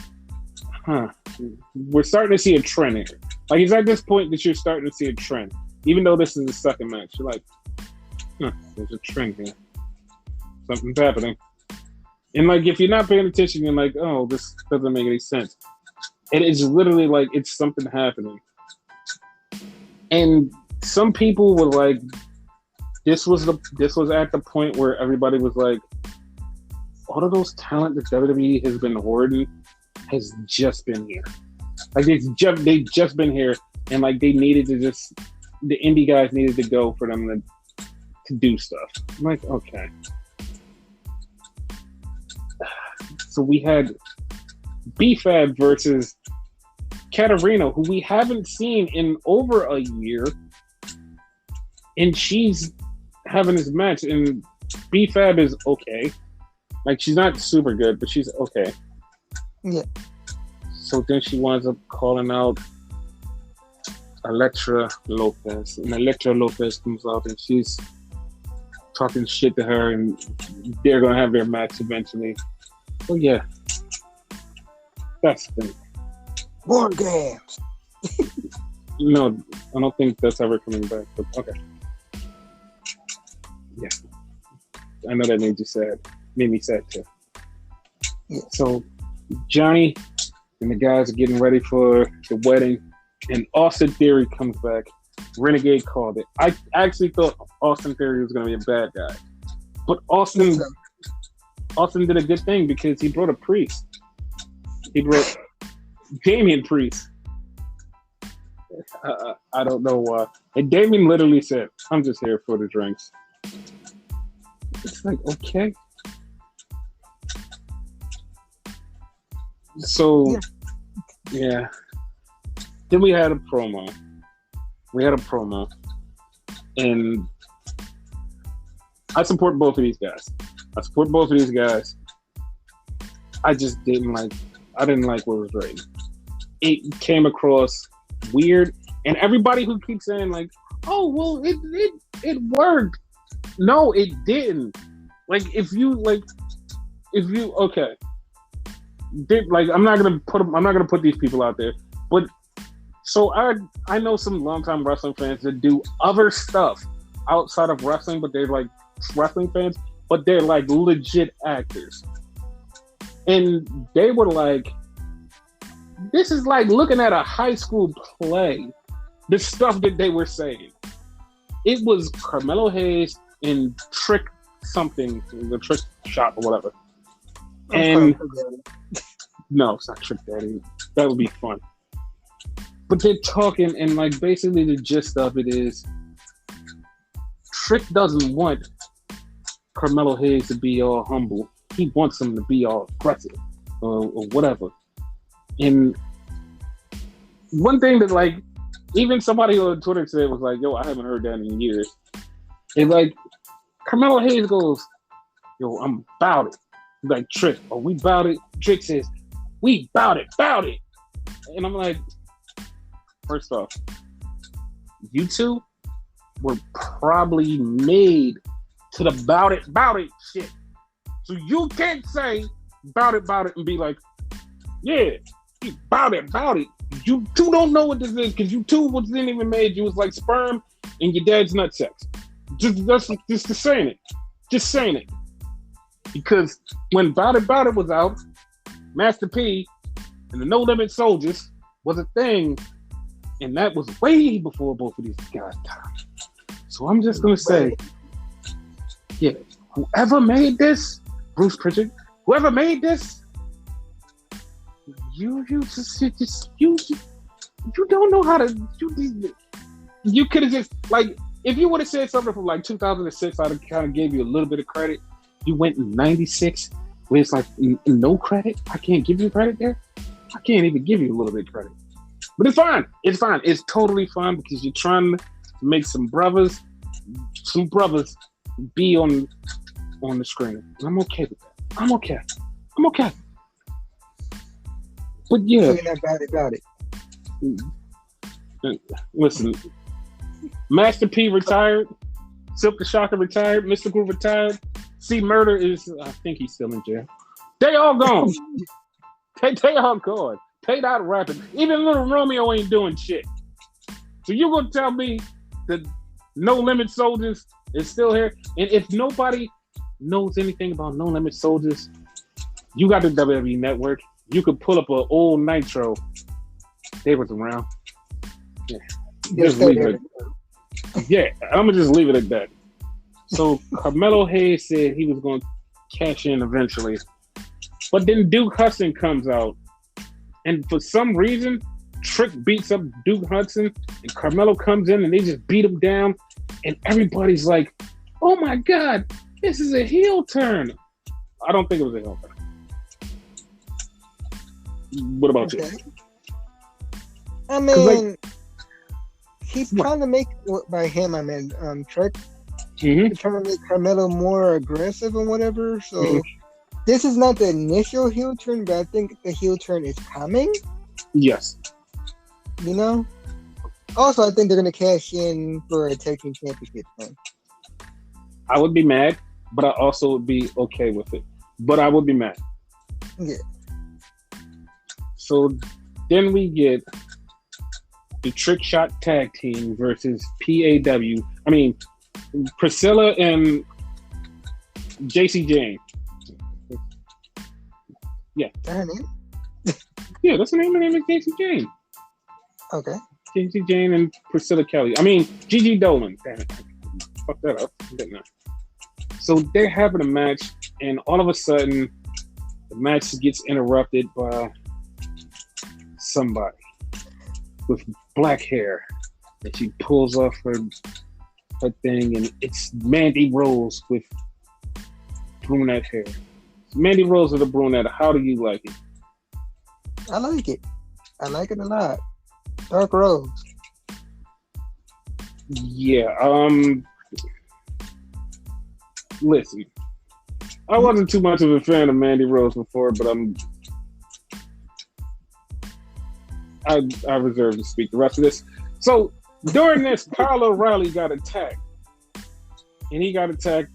we're starting to see a trend here. Like, it's at this point that you're starting to see a trend. Even though this is the second match, you're like, there's a trend here. Something's happening. And like, if you're not paying attention, you're like, oh, this doesn't make any sense. And it's literally like, it's something happening. And some people were like, this was at the point where everybody was like, all of those talent that WWE has been hoarding has just been here. Like, they've just been here, and like, they needed to just, the indie guys needed to go for them to do stuff. I'm like, okay. So we had B-Fab versus Katarina, who we haven't seen in over a year, and she's having this match, and B-Fab is okay. Like, she's not super good, but she's okay. Yeah. So then she winds up calling out Elektra Lopez, and Elektra Lopez comes out, and she's talking shit to her, and they're gonna have their match eventually. Oh yeah, that's the thing. War games. No, I don't think that's ever coming back. But okay, yeah, I know that made you sad. Made me sad too. Yeah. So Johnny and the guys are getting ready for the wedding, and Austin Theory comes back. Renegade called it. I actually thought Austin Theory was going to be a bad guy, but Austin Austin did a good thing because he brought a priest. He brought Damian Priest. I don't know why. And Damien literally said, "I'm just here for the drinks." It's like, okay. So, yeah. Then we had a promo. And I support both of these guys. I just didn't like what was written. It came across weird. And everybody who keeps saying like, "Oh, well, it worked." No, it didn't. Like, I'm not gonna put these people out there, but so I know some longtime wrestling fans that do other stuff outside of wrestling, but they're like wrestling fans, but they're like legit actors, and they were like, "This is like looking at a high school play." The stuff that they were saying, it was Carmelo Hayes and Trick something, the Trick Shot or whatever. And no, it's not Trick Daddy. That would be fun. But they're talking, and like basically the gist of it is, Trick doesn't want Carmelo Hayes to be all humble. He wants him to be all aggressive or whatever. And one thing that like even somebody on Twitter said was like, "Yo, I haven't heard that in years." And like Carmelo Hayes goes, "Yo, I'm about it." He's like, "Trick, are we about it?" Trick says, "We about it. And I'm like, first off, you two were probably made to the about it shit. So you can't say about it and be like, "Yeah, about it. You two don't know what this is because you two wasn't even made. You was like sperm and your dad's nut sex." Just saying it. Just saying it. Because when Bout It was out, Master P and the No Limit Soldiers was a thing, and that was way before both of these guys died. So I'm just gonna say, yeah, whoever made this, Bruce Pritchard, whoever made this, you don't know how to. You could have just like if you would have said something from like 2006, I'd have kind of gave you a little bit of credit. You went in '96, where it's like no credit. I can't give you credit there. I can't even give you a little bit of credit. But it's fine. It's totally fine because you're trying to make some brothers be on the screen. And I'm okay with that. I'm okay. But yeah, about it. Listen, Master P retired, Silk the Shocker retired, Mystical retired. C Murder is, I think he's still in jail. They all gone. they all gone. They not rapping. Even Little Romeo ain't doing shit. So you gonna tell me that No Limit Soldiers is still here? And if nobody knows anything about No Limit Soldiers, you got the WWE Network. You could pull up an old Nitro. They was around. Yeah. Just leave it. Yeah, I'm gonna just leave it at that. So Carmelo Hayes said he was gonna cash in eventually. But then Duke Hudson comes out. And for some reason, Trick beats up Duke Hudson and Carmelo comes in and they just beat him down. And everybody's like, "Oh my God, this is a heel turn." I don't think it was a heel turn. What about you? I mean, he's trying to make, by him, I mean, Trick, he's trying to make Carmelo more aggressive and whatever. So this is not the initial heel turn, but I think the heel turn is coming. Yes. You know? Also, I think they're going to cash in for a tag team championship thing. I would be mad, but I also would be okay with it. But I would be mad. Yeah. So then we get the Trick Shot Tag Team versus PAW. I mean, Priscilla and JC Jane. Yeah. Her name? Yeah, that's the name. Her name is JC Jane. Okay. JC Jane and Priscilla Kelly. I mean, Gigi Dolan. Damn it. Fuck that up. So they're having a match. And all of a sudden, the match gets interrupted by somebody with black hair. And she pulls off her thing, and it's Mandy Rose with brunette hair. Mandy Rose with a brunette. How do you like it? I like it. I like it a lot. Dark Rose. Yeah. Listen, I wasn't too much of a fan of Mandy Rose before, but I reserve to speak the rest of this. So during this, Kyle O'Reilly got attacked, and he got attacked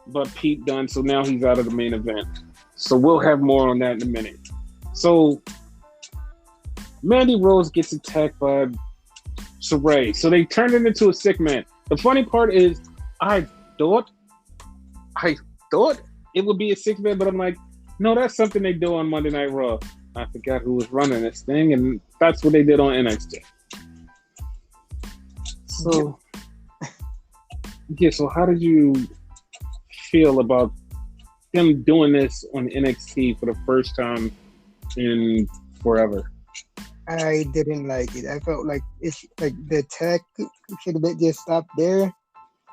by Pete Dunne. So now he's out of the main event. So we'll have more on that in a minute. So Mandy Rose gets attacked by Saray. So they turned it into a sick man. The funny part is, I thought it would be a sick man, but I'm like, no, that's something they do on Monday Night Raw. I forgot who was running this thing, and that's what they did on NXT. So, yeah, so how did you feel about them doing this on NXT for the first time in forever? I didn't like it. I felt like it's like the attack should have just stopped there.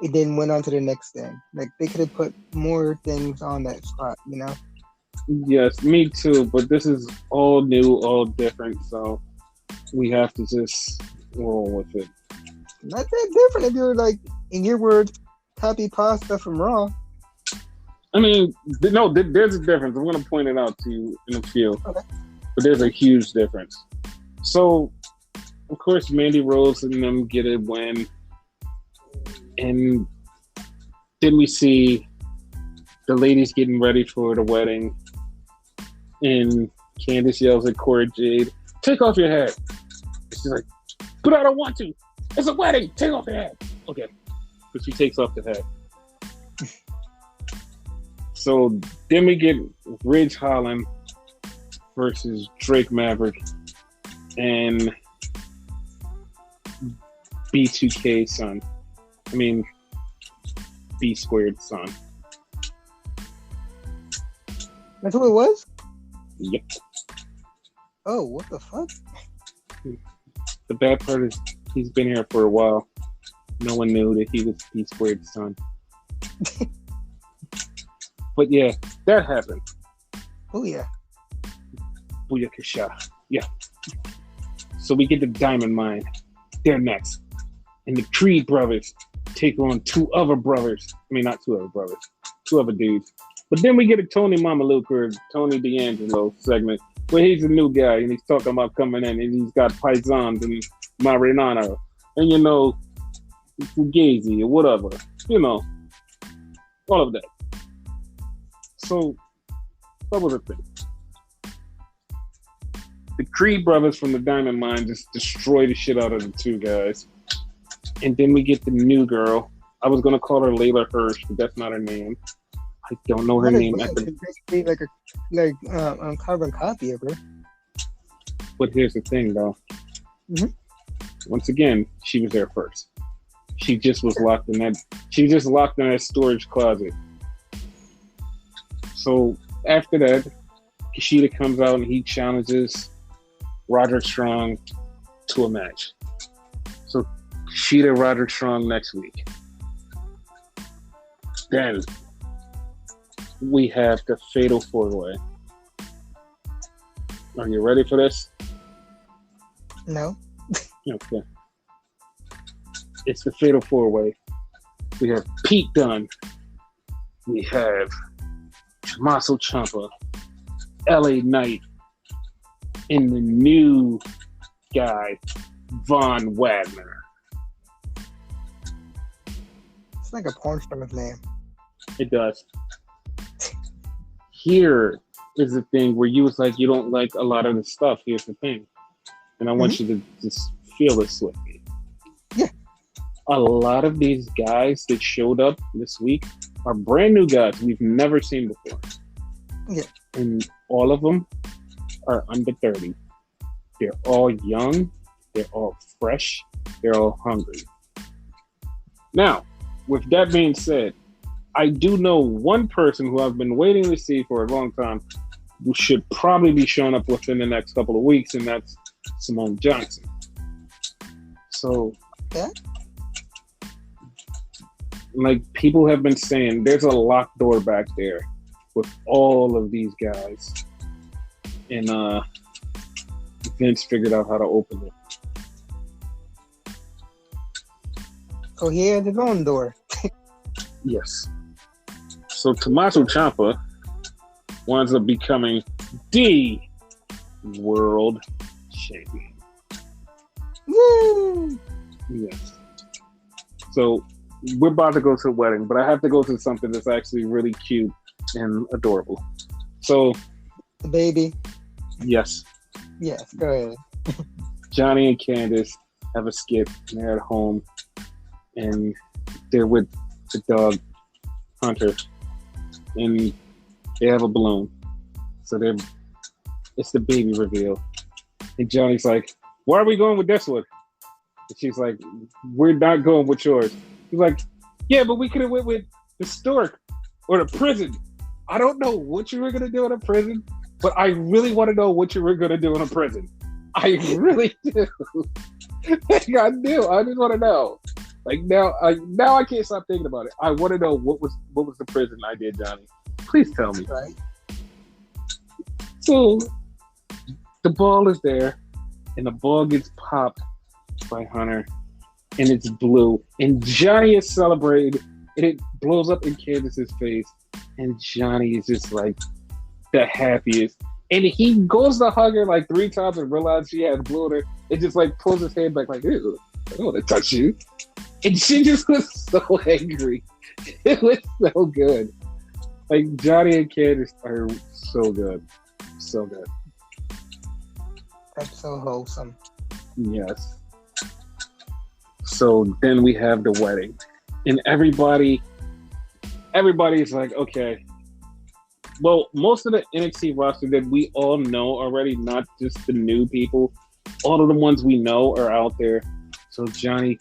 It then went on to the next thing. Like they could have put more things on that spot, you know? Yes, me too. But this is all new, all different, so we have to just roll with it. Not that different if you're like, in your words, copy pasta from Raw. I mean, no, there's a difference. I'm going to point it out to you in a few. Okay. But there's a huge difference. So, of course, Mandy Rose and them get a win. And then we see the ladies getting ready for the wedding. And Candice yells at Cora Jade, "Take off your hat." She's like, "But I don't want to. It's a wedding. Take off your hat." Okay. But she takes off the hat. So then we get Ridge Holland versus Drake Maverick and B2K son. I mean, B squared son. That's who it was? Yep. Oh, what the fuck? The bad part is he's been here for a while. No one knew that he was B squared son. But yeah, that happened. Oh yeah. Booyakasha. Yeah. So we get the Diamond Mine. They're next. And the Creed brothers take on two other brothers. I mean, not two other brothers. Two other dudes. But then we get a Tony Mamaluke or Tony D'Angelo segment where he's a new guy and he's talking about coming in and he's got Paisans and Marinano and, you know, Fugazi or whatever. You know, all of that. So, that was a thing. The Creed brothers from the Diamond Mine just destroy the shit out of the two guys. And then we get the new girl. I was going to call her Layla Hirsch, but that's not her name. I don't know her name. It's basically like a carbon copy of her. But here's the thing, though. Mm-hmm. Once again, she was there first. She just was locked in that. She was just locked in that storage closet. So after that, Kushida comes out and he challenges Roderick Strong to a match. So Kushida, Roderick Strong next week. Then we have the Fatal 4-Way. Are you ready for this? No. Okay. It's the Fatal 4-Way. We have Pete Dunne. We have Tommaso Ciampa, LA Knight, and the new guy, Von Wagner. It's like a porn star's name. It does. Here is the thing where you was like, you don't like a lot of the stuff. Here's the thing. And I want you to just feel this with me. Yeah. A lot of these guys that showed up this week are brand new guys we've never seen before. Yeah. And all of them are under 30. They're all young. They're all fresh. They're all hungry. Now, with that being said, I do know one person who I've been waiting to see for a long time who should probably be showing up within the next couple of weeks, and that's Simone Johnson. So, Yeah. like, people have been saying there's a locked door back there with all of these guys. And Vince figured out how to open it. So he has his own door. Yes. So Tommaso Ciampa winds up becoming the world champion. Woo! Yes. So we're about to go to the wedding, but I have to go to something that's actually really cute and adorable. So, The baby. yes, Yes, go ahead. Johnny and Candace have a skit, and they're at home, and they're with the dog Hunter, and they have a balloon. So it's the baby reveal, and Johnny's like, "Why are we going with this one?" And she's like, "We're not going with yours." He's like, "Yeah, but we could have went with the stork or the prison. I don't know what you were gonna do in a prison, but I really want to know what you were gonna do in a prison. I really do. Like, I do. I just want to know. Like, now I can't stop thinking about it. I want to know what was the prison I did, Johnny. Please tell me." Right. So the ball is there, and the ball gets popped by Hunter, and it's blue. And Johnny is celebrating, and it blows up in Candace's face, and Johnny is just like the happiest. And he goes to hug her like 3 times and realizes she has blue in her. It just like pulls his hand back like, "Ew, I don't want to touch you." And she just was so angry. It was so good. Like, Johnny and Candace are so good. So good. That's so wholesome. Yes. So then we have the wedding. And everybody's like, okay. Well, most of the NXT roster that we all know already, not just the new people, all of the ones we know are out there. So Johnny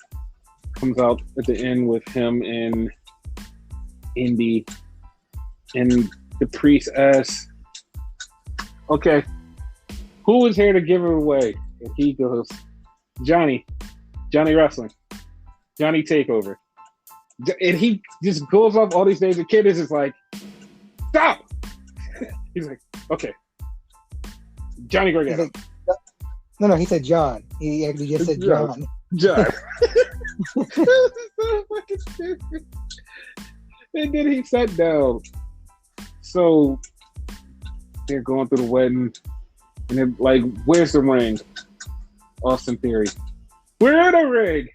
comes out at the end with him and Indy, and the priest asks, "Okay, who is here to give it away?" And he goes, Johnny Wrestling, Johnny Takeover. And he just goes off all these names, and Kid is just like, "Stop!" He's like, "Okay, Johnny Gargano." No, he said John. He actually just said John. John. So fucking stupid. And then he sat down. So they're going through the wedding, and they're like, "Where's the ring?" Austin Theory, "We're in a ring."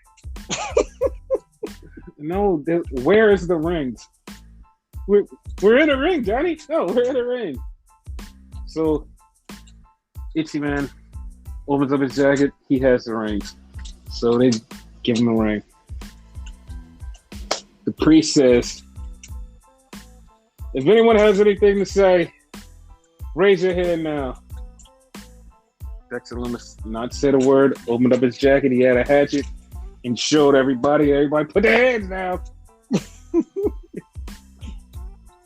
No, where is the rings? We're in a ring, Johnny. No, we're in a ring. So Itchy Man opens up his jacket. He has the rings. So they give him the ring. The priest says, "If anyone has anything to say, raise your hand now." Dexter Lumis not said a word, opened up his jacket. He had a hatchet and showed everybody. Everybody put their hands down.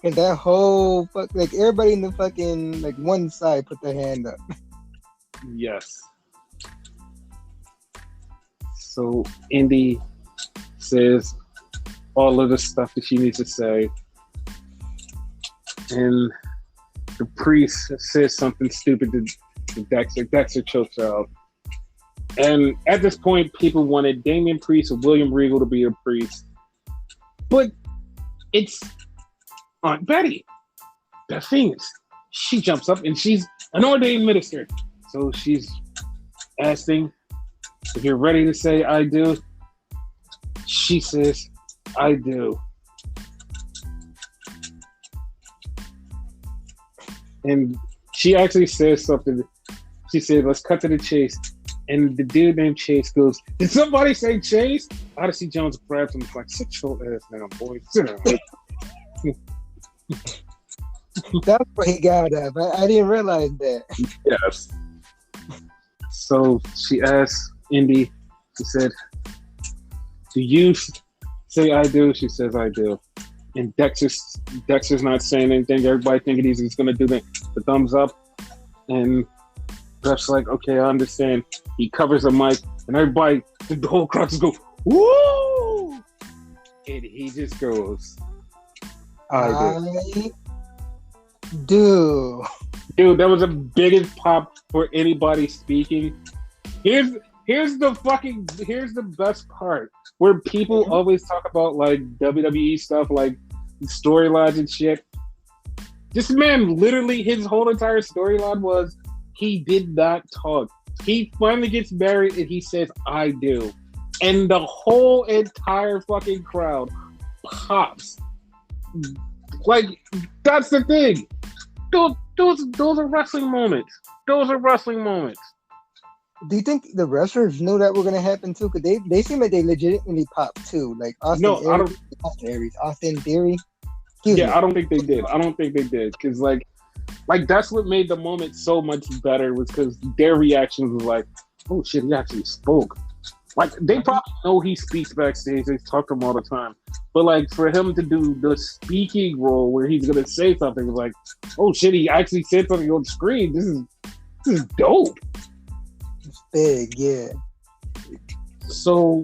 And that whole like everybody in the fucking like one side put their hand up. Yes. So Indy says all of the stuff that she needs to say, and the priest says something stupid to Dexter. Dexter chokes out. And at this point, people wanted Damian Priest or William Regal to be a priest. But it's Aunt Betty, Beth Phoenix. She jumps up and she's an ordained minister. So she's asking if you're ready to say "I do." She says, "I do." And she actually says something. She said, "Let's cut to the chase." And the dude named Chase goes, "Did somebody say Chase?" Odyssey Jones grabs him like, "Sit your ass down, boy. Sit down." That's what he got up. I didn't realize that. Yes. So she asked Indy, she said, "Do you say I do?" She says, "I do." and Dexter's not saying anything. Everybody thinking he's just gonna do the thumbs up, and ref's like, okay, I understand. He covers the mic, and everybody, the whole crowd just go, woo! And he just goes, I do. Dude, that was the biggest pop for anybody speaking. Here's the best part, where people always talk about like WWE stuff, like storylines and shit. This man, literally, his whole entire storyline was he did not talk. He finally gets married and he says, I do. And the whole entire fucking crowd pops. Like, that's the thing. Those are wrestling moments. Those are wrestling moments. Do you think the wrestlers knew that were going to happen too? Because they seem like they legitimately popped too. Like Austin Theory. I don't think they did. Because like that's what made the moment so much better, was because their reactions was like, oh shit, he actually spoke. Like, they probably know he speaks backstage. They talk to him all the time. But like, for him to do the speaking role where he's gonna say something, was like, oh shit, he actually said something on screen. This is dope. It's big, yeah. So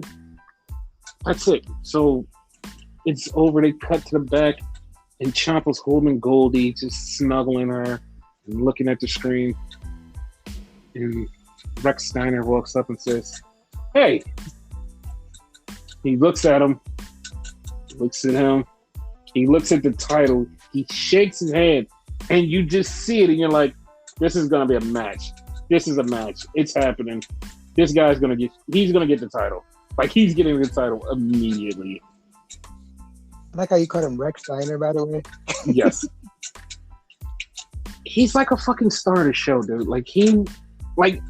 that's it. So it's over. They cut to the back, and Ciampa's holding Goldie, just snuggling her and looking at the screen. And Rex Steiner walks up and says, hey. He looks at him, looks at him, he looks at the title, he shakes his hand, and you just see it, and you're like, this is gonna be a match. This is a match. It's happening. This guy's gonna get the title. Like, he's getting the title immediately. I like how you called him Rex Steiner, by the way. Yes. He's like a fucking star of the show, dude. Like,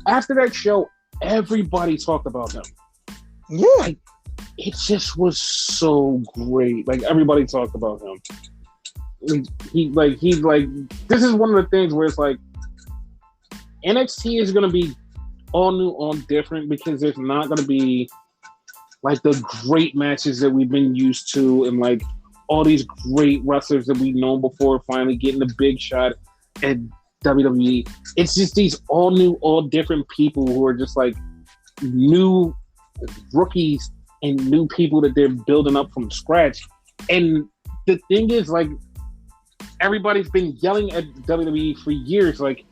after that show, everybody talked about him. Yeah. Like, it just was so great. Like, everybody talked about him. He's like, this is one of the things where it's like, NXT is going to be all new, all different, because there's not going to be like the great matches that we've been used to, and like all these great wrestlers that we've known before finally getting the big shot at WWE. It's just these all new, all different people who are just like new rookies and new people that they're building up from scratch. And the thing is, like, everybody's been yelling at WWE for years, like,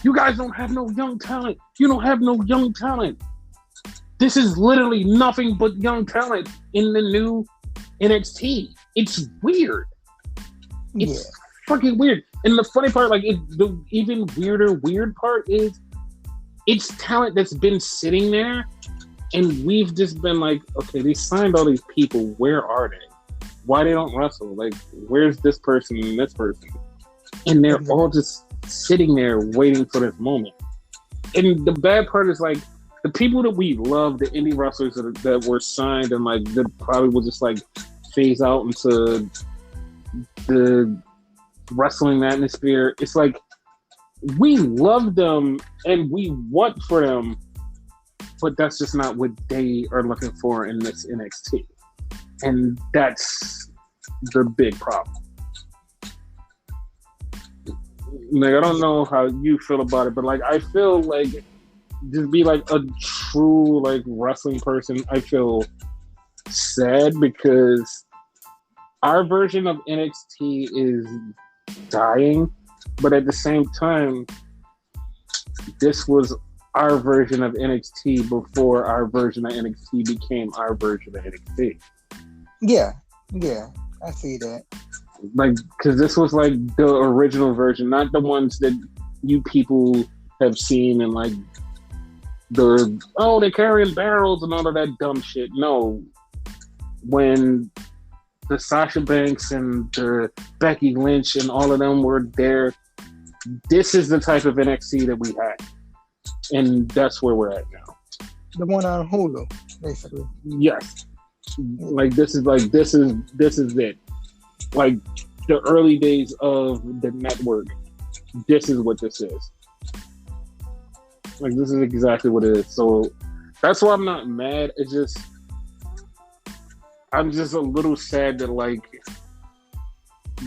you guys don't have no young talent. You don't have no young talent. This is literally nothing but young talent in the new NXT. It's weird. It's fucking weird. And the funny part, like, the even weird part is, it's talent that's been sitting there, and we've just been like, okay, they signed all these people. Where are they? Why they don't wrestle? Like, where's this person and this person? And they're all just sitting there waiting for this moment. And the bad part is, like, the people that we love, the indie wrestlers that were signed and like that probably will just like phase out into the wrestling atmosphere. It's like, we love them and we want for them, but that's just not what they are looking for in this NXT. And that's the big problem. Like, I don't know how you feel about it, but like, I feel like, just be like a true like wrestling person, I feel sad because our version of NXT is dying, but at the same time, this was our version of NXT before our version of NXT became our version of NXT. Yeah, I see that. Like, because this was like the original version, not the ones that you people have seen and like they're carrying barrels and all of that dumb shit. No, when the Sasha Banks and the Becky Lynch and all of them were there, this is the type of NXT that we had, and that's where we're at now. The one on Hulu, basically. Yes, like this is it. Like the early days of the network. This is what this is. Like, this is exactly what it is. So that's why I'm not mad. It's just, I'm just a little sad that like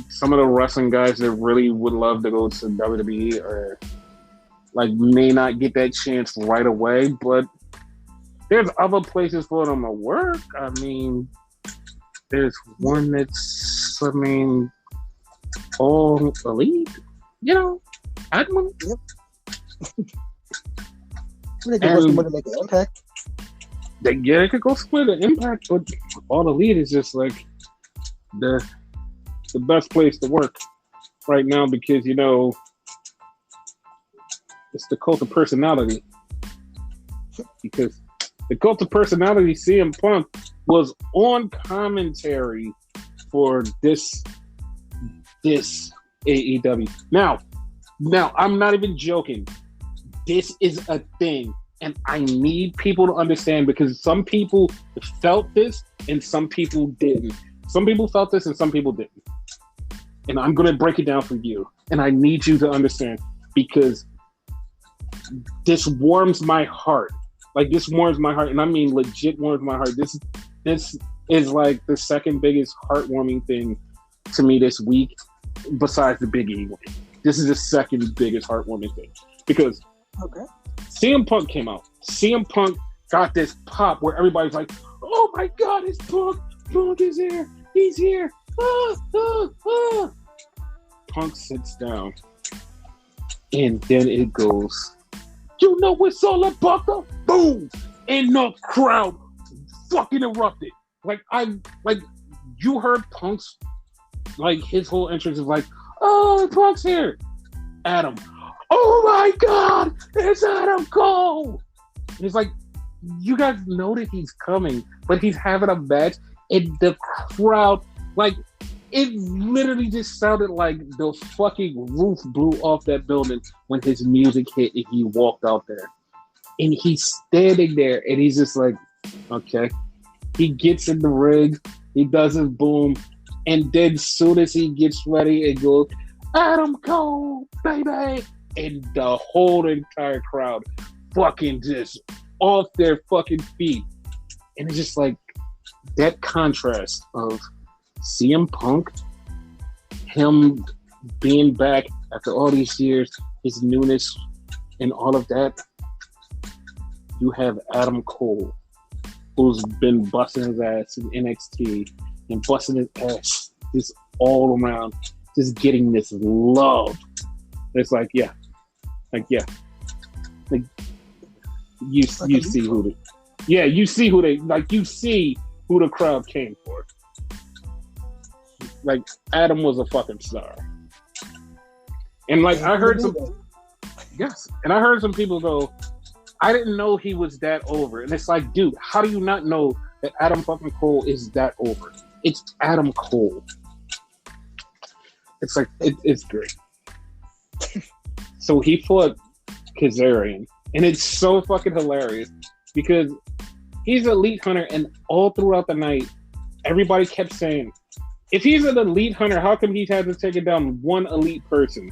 some of the wrestling guys that really would love to go to WWE or like may not get that chance right away, but there's other places for them to work. I mean, there's one that's, I mean, all elite, you know, admin. Yep. They could go somewhere to make an impact. They could go somewhere to impact, but all elite is just like the best place to work right now because, you know, it's the cult of personality. Because the cult of personality, CM Punk, was on commentary for this AEW. Now, I'm not even joking. This is a thing, and I need people to understand because some people felt this and some people didn't. Some people felt this and some people didn't. And I'm going to break it down for you, and I need you to understand because this warms my heart. Like, this warms my heart, and I mean legit warms my heart. This is like the second biggest heartwarming thing to me this week besides the Big E win. This is the second biggest heartwarming thing because CM Punk came out. CM Punk got this pop where everybody's like, oh my God, it's Punk. Punk is here. He's here. Punk sits down. And then it goes, you know what's all about though? Boom! And the crowd fucking erupted. Like, you heard Punk's, like, his whole entrance is like, oh, Punk's here. Adam, oh my God, it's Adam Cole. And it's like, you guys know that he's coming, but he's having a match, and the crowd, like, it literally just sounded like the fucking roof blew off that building when his music hit and he walked out there. And he's standing there, and he's just like, okay. He gets in the ring, he does his boom, and then as soon as he gets ready and goes, Adam Cole, baby, and the whole entire crowd fucking just off their fucking feet. And it's just like that contrast of CM Punk, him being back after all these years, his newness and all of that. You have Adam Cole, who's been busting his ass in NXT and busting his ass just all around, just getting this love. It's like, yeah. Like you see who you see who the crowd came for. Like, Adam was a fucking star. And like, I heard some people go, I didn't know he was that over. And it's like, dude, how do you not know that Adam fucking Cole is that over? It's Adam Cole. It's like, it's great. So he fought Kazarian, and it's so fucking hilarious because he's an elite hunter, and all throughout the night, everybody kept saying, if he's an elite hunter, how come he had to take it down one elite person?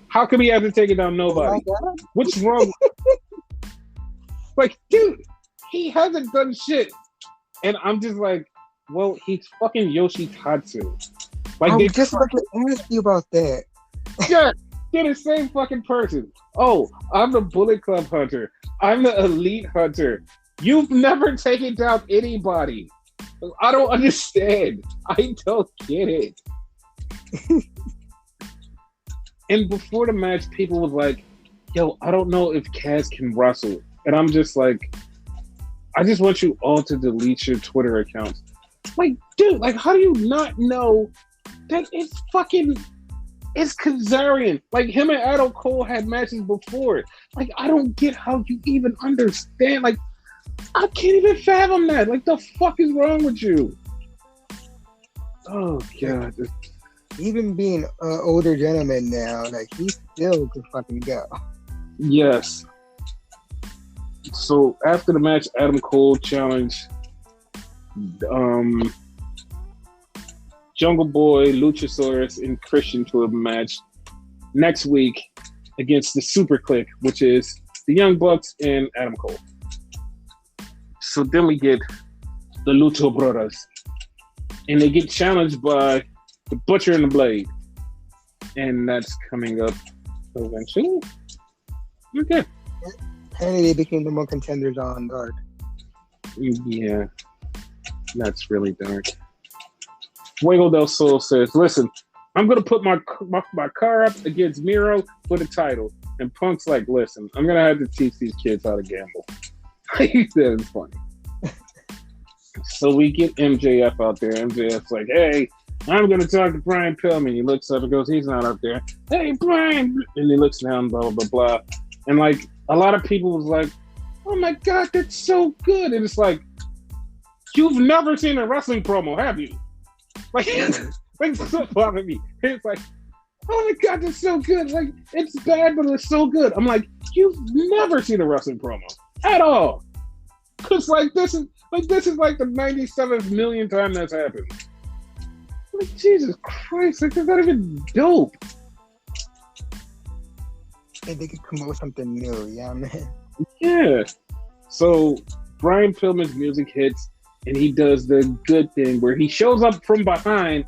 How come he had to take it down nobody? What's wrong? Like, dude, he hasn't done shit. And I'm just like, well, he's fucking Yoshitatsu. Like, I was just about to ask you about that. Yeah, they're the same fucking person. Oh, I'm the Bullet Club hunter. I'm the elite hunter. You've never taken down anybody. I don't understand. I don't get it. And before the match, people was like, yo, I don't know if Kaz can wrestle. And I'm just like, I just want you all to delete your Twitter accounts. Like, dude, like, how do you not know that it's Kazarian? Like, him and Adam Cole had matches before. Like, I don't get how you even understand. Like, I can't even fathom that. Like, the fuck is wrong with you? Oh, God. Even being an older gentleman now, like, he still could fucking go. Yes. So, after the match, Adam Cole challenged Jungle Boy, Luchasaurus, and Christian to a match next week against the Super Clique, which is the Young Bucks and Adam Cole. So then we get the Lucha Brothers, and they get challenged by The Butcher and the Blade. And that's coming up eventually. Okay. Apparently they became the one contenders on Dark. Yeah. That's really dark. Fuego del Sol says, listen, I'm going to put my car up against Miro for the title. And Punk's like, listen, I'm going to have to teach these kids how to gamble. He said it's funny. So we get MJF out there. MJF's like, hey, I'm going to talk to Brian Pillman. He looks up and goes, he's not up there. Hey, Brian. And he looks down, blah, blah, blah, blah. And like, a lot of people was like, oh my God, that's so good. And it's like, you've never seen a wrestling promo, have you? Like, so bothered me. It's like, oh my God, that's so good. Like, it's bad, but it's so good. I'm like, you've never seen a wrestling promo at all. Cause like this is like the 97th million time that's happened. Like, Jesus Christ, like, that's not even dope. Hey, they could come up with something new, yeah, man. Yeah. So Brian Pillman's music hits, and he does the good thing where he shows up from behind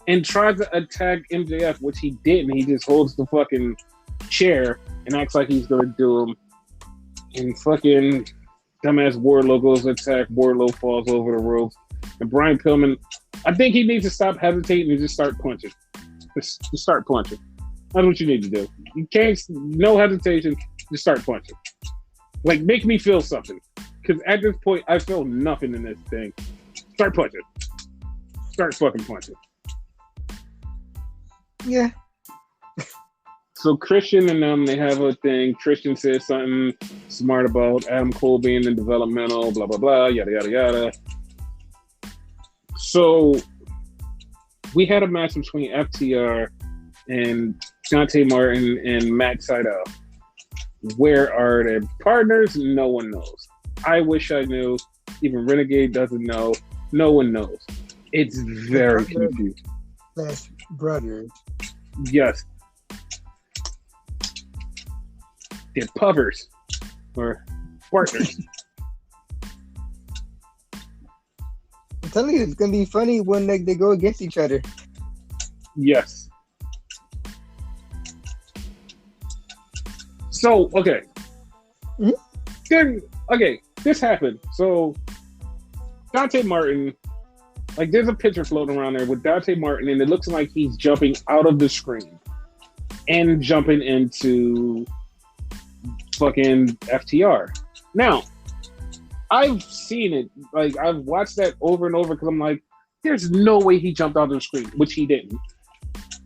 and tries to attack MJF, which he didn't. He just holds the fucking chair and acts like he's gonna do him. And fucking dumbass Wardlow goes to attack. Wardlow falls over the ropes. And Brian Pillman, I think he needs to stop hesitating and just start punching. Just start punching. That's what you need to do. You can't, no hesitation, just start punching. Like, make me feel something. Because at this point, I feel nothing in this thing. Start punching. Start fucking punching. Yeah. So Christian and them, they have a thing. Christian says something smart about Adam Cole being in developmental, blah, blah, blah, yada, yada, yada. So we had a match between FTR and Dante Martin and Matt Sydal. Where are their partners? No one knows. I wish I knew. Even Renegade doesn't know. No one knows. It's very confusing. That's brothers. Yes. They're puffers. Or partners. I'm telling you, it's going to be funny when they go against each other. Yes. So, okay. Mm-hmm. Then, okay, this happened. So, Dante Martin, like, there's a picture floating around there with Dante Martin, and it looks like he's jumping out of the screen and jumping into fucking FTR. Now, I've seen it. Like, I've watched that over and over because I'm like, there's no way he jumped out of the screen, which he didn't.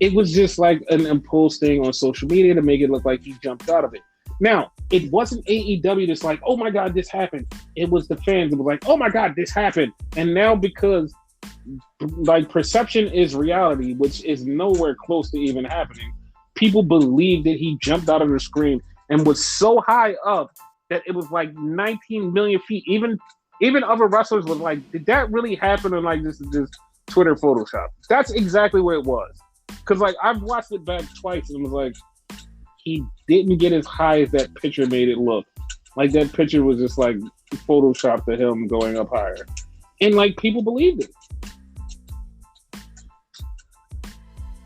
It was just like an impulse thing on social media to make it look like he jumped out of it. Now, it wasn't AEW that's like, oh my God, this happened. It was the fans that was like, oh my God, this happened. And now because like perception is reality, which is nowhere close to even happening, people believe that he jumped out of the screen and was so high up that it was like 19 million feet. Even other wrestlers was like, did that really happen? Or like this is just Twitter Photoshop? That's exactly where it was. Because, like, I've watched it back twice and was like, he didn't get as high as that picture made it look. Like, that picture was just, like, Photoshopped to him going up higher. And, like, people believed it.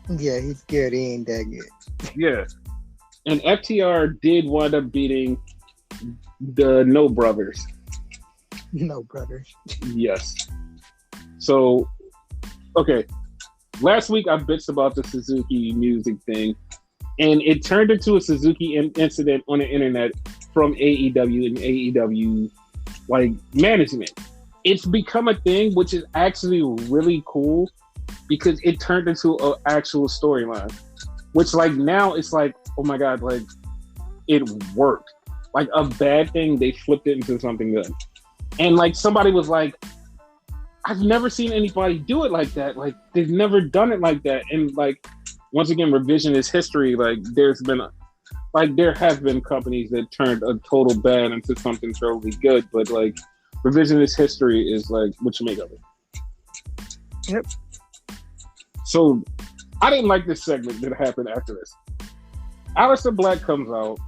Yeah, he's good. He ain't that good. Yeah. And FTR did wind up beating the No Brothers. No Brothers. Yes. So, okay. Last week, I bitched about the Suzuki music thing, and it turned into a Suzuki incident on the internet from AEW and AEW, like, management. It's become a thing, which is actually really cool because it turned into an actual storyline, which, like, now it's like, oh my God, like, it worked. Like, a bad thing, they flipped it into something good. And, like, somebody was like, I've never seen anybody do it like that. Like, they've never done it like that. And, like, once again, revisionist history, like, there have been companies that turned a total bad into something totally good, but, like, revisionist history is, like, what you make of it. Yep. So, I didn't like this segment that happened after this. Aleister Black comes out,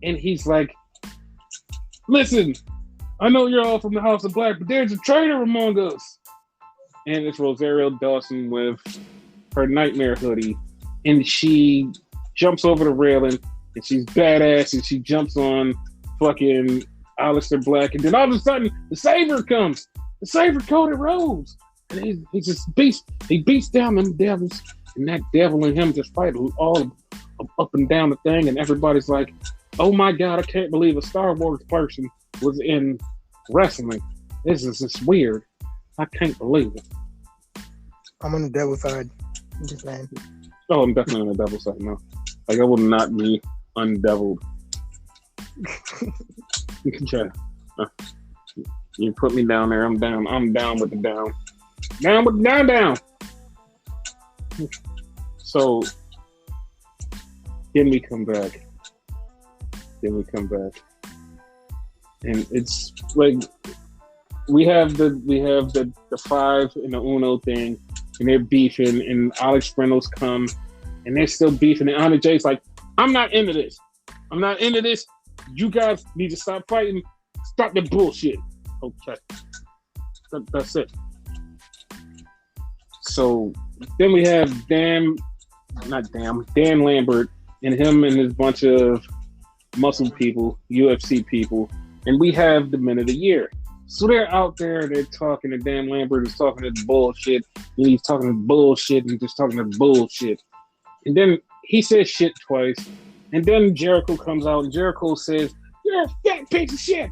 and he's like, listen, I know you're all from the House of Black, but there's a traitor among us. And it's Rosario Dawson with her nightmare hoodie, and she jumps over the railing, and she's badass, and she jumps on fucking Aleister Black, and then all of a sudden the Saber comes, the Saber coated Rose, and he just beats down them devils, and that devil and him just fight all up and down the thing, and everybody's like, oh my god, I can't believe a Star Wars person was in wrestling. This is just weird. I can't believe it. I'm on the devil side. I'm just saying. Oh, I'm definitely on the devil side now. Like, I will not be undeviled. Yeah. You put me down there, I'm down. I'm down with the down. Down with the down. So, then we come back. And it's like we have the five and the Uno thing, and they're beefing, and Alex Reynolds come, and they're still beefing, and Anna Jay's like, I'm not into this. You guys need to stop fighting. Stop the bullshit. Okay. That's it. So then we have Dan Lambert, and him and his bunch of muscle people, UFC people, and we have the men of the year. So they're out there, they're talking, and Dan Lambert is talking to bullshit, and he's talking to bullshit, and just talking to bullshit. And then he says shit twice, and then Jericho comes out, and Jericho says, you're a fat piece of shit,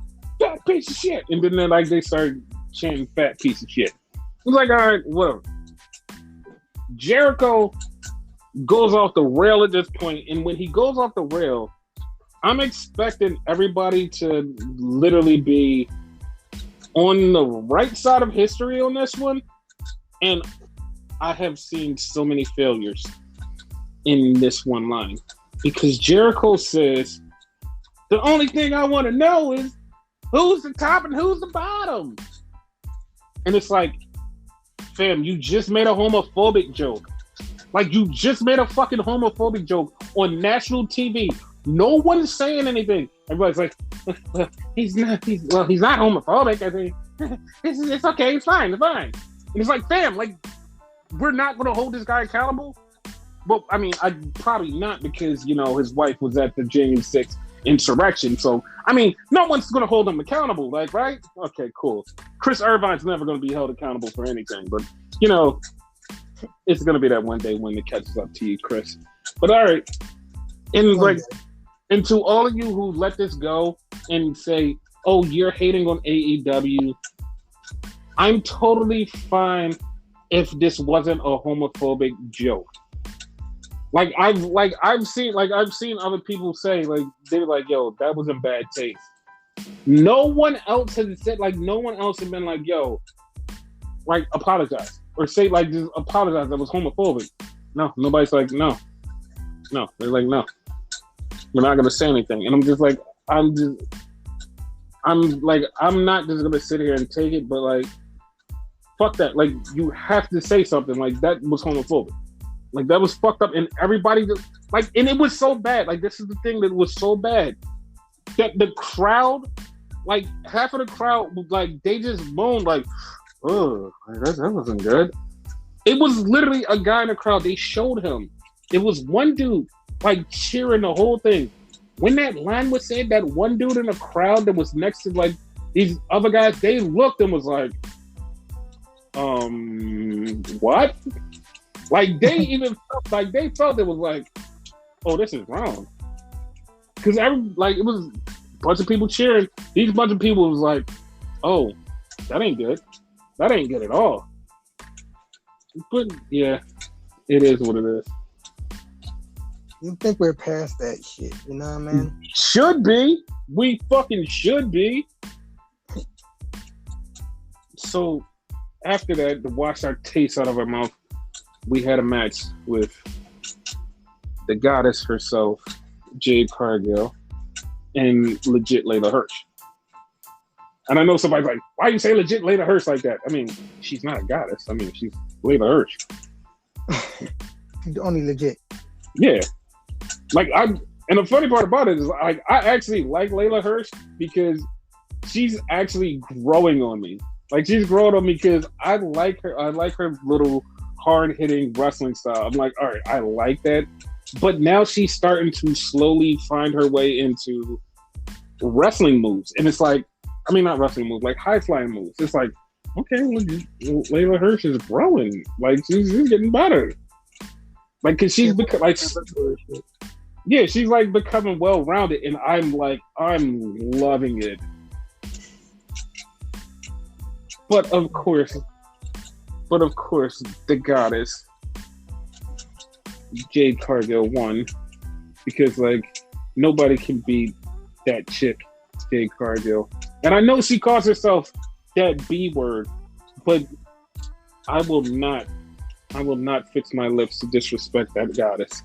and then they start chanting fat piece of shit. It's like, all right, whatever. Jericho goes off the rail at this point, and when he goes off the rail, I'm expecting everybody to literally be on the right side of history on this one, and I have seen so many failures in this one line, because Jericho says, the only thing I want to know is who's the top and who's the bottom. And it's like, fam, you just made a homophobic joke. Like, you just made a fucking homophobic joke on national TV. No one's saying anything. Everybody's like, well, he's not homophobic. I think it's okay. It's fine. And it's like, fam, like, we're not going to hold this guy accountable. Well, I mean, probably not, because, his wife was at the January 6th insurrection. So, I mean, no one's going to hold him accountable, like, right? Okay, cool. Chris Irvine's never going to be held accountable for anything, but, it's going to be that one day when it catches up to you, Chris. But all right. And to all of you who let this go and say, oh, you're hating on AEW, I'm totally fine if this wasn't a homophobic joke. I've seen other people say, like, they're like, yo, that was in bad taste. No one else has said, like, no one else has been like, yo, like, apologize. Or say, like, just apologize, that was homophobic. No, nobody's like, no. They're like, no. We're not gonna say anything. And I'm just like, I'm not just gonna sit here and take it, but like, fuck that. Like, you have to say something. Like, that was homophobic. Like, that was fucked up, and everybody just, like, and it was so bad. Like, this is the thing that was so bad that the crowd, like, half of the crowd, like, they just moaned, like, oh, that wasn't good. It was literally a guy in the crowd. They showed him. It was one dude, like, cheering the whole thing. When that line was said, that one dude in the crowd that was next to, like, these other guys, they looked and was like, what? Like, they even felt it was like, oh, this is wrong. Because it was a bunch of people cheering. These bunch of people was like, oh, that ain't good. That ain't good at all. But yeah, it is what it is. You think we're past that shit, you know what I mean? Should be. We fucking should be. So after that, to wash our taste out of our mouth, we had a match with the goddess herself, Jade Cargill, and legit Layla Hirsch. And I know somebody's like, why you say legit Layla Hirsch like that? I mean, she's not a goddess. I mean, she's Layla Hirsch. She's only legit. Yeah. And the funny part about it is, I actually like Layla Hirsch because she's actually growing on me. Like, she's growing on me because I like her little hard-hitting wrestling style. I'm like, all right, I like that. But now she's starting to slowly find her way into wrestling moves. And it's like, I mean, not wrestling moves, like high-flying moves. It's like, okay, well, Layla Hirsch is growing. Like, she's getting better. Like, because she's become, like, yeah, she's like becoming well-rounded. And I'm loving it. But of course, the goddess, Jade Cargill, won because, like, nobody can beat that chick, Jade Cargill. And I know she calls herself that B word, but I will not fix my lips to disrespect that goddess.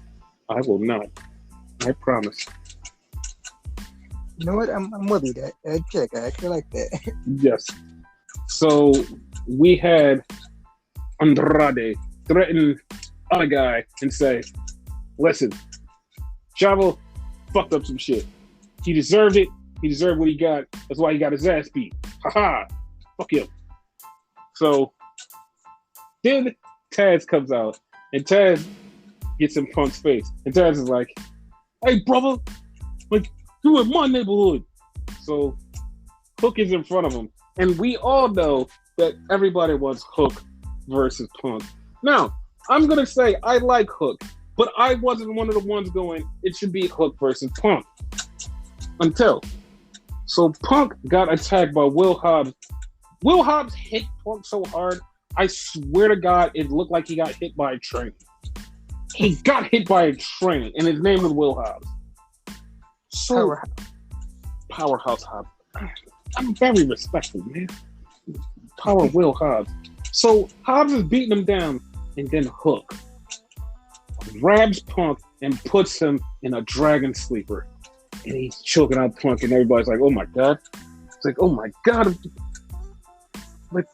I will not. I promise. You know what? I'm with you. That chick, I actually like that. Yes. So we had Andrade threaten other guy and say, listen, Chavo fucked up some shit. He deserved it. He deserved what he got. That's why he got his ass beat. Ha. Fuck him. So then Taz comes out and Taz gets in Punk's face. And Taz is like, hey, brother, like, you in my neighborhood. So Hook is in front of him. And we all know that everybody wants Hook versus Punk. Now, I'm going to say I like Hook, but I wasn't one of the ones going, it should be Hook versus Punk. Until. So Punk got attacked by Will Hobbs. Will Hobbs hit Punk so hard, I swear to God, it looked like he got hit by a train. He got hit by a train, and his name was Will Hobbs. So, Powerhouse Hobbs. I'm very respectful, man. Power Will Hobbs. So Hobbs is beating him down, and then Hook grabs Punk and puts him in a dragon sleeper. And he's choking out Punk, and everybody's like, oh my God. It's like, oh my God. Like,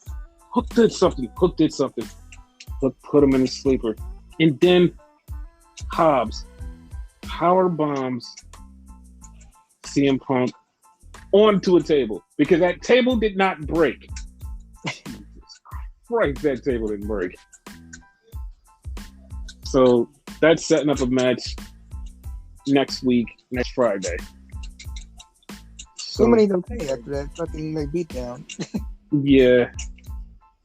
Hook did something. Hook put him in a sleeper. And then Hobbs power bombs CM Punk onto a table because that table did not break. Jesus Christ, that table didn't break. So that's setting up a match next week, next Friday. So many okay after that fucking beatdown. Yeah.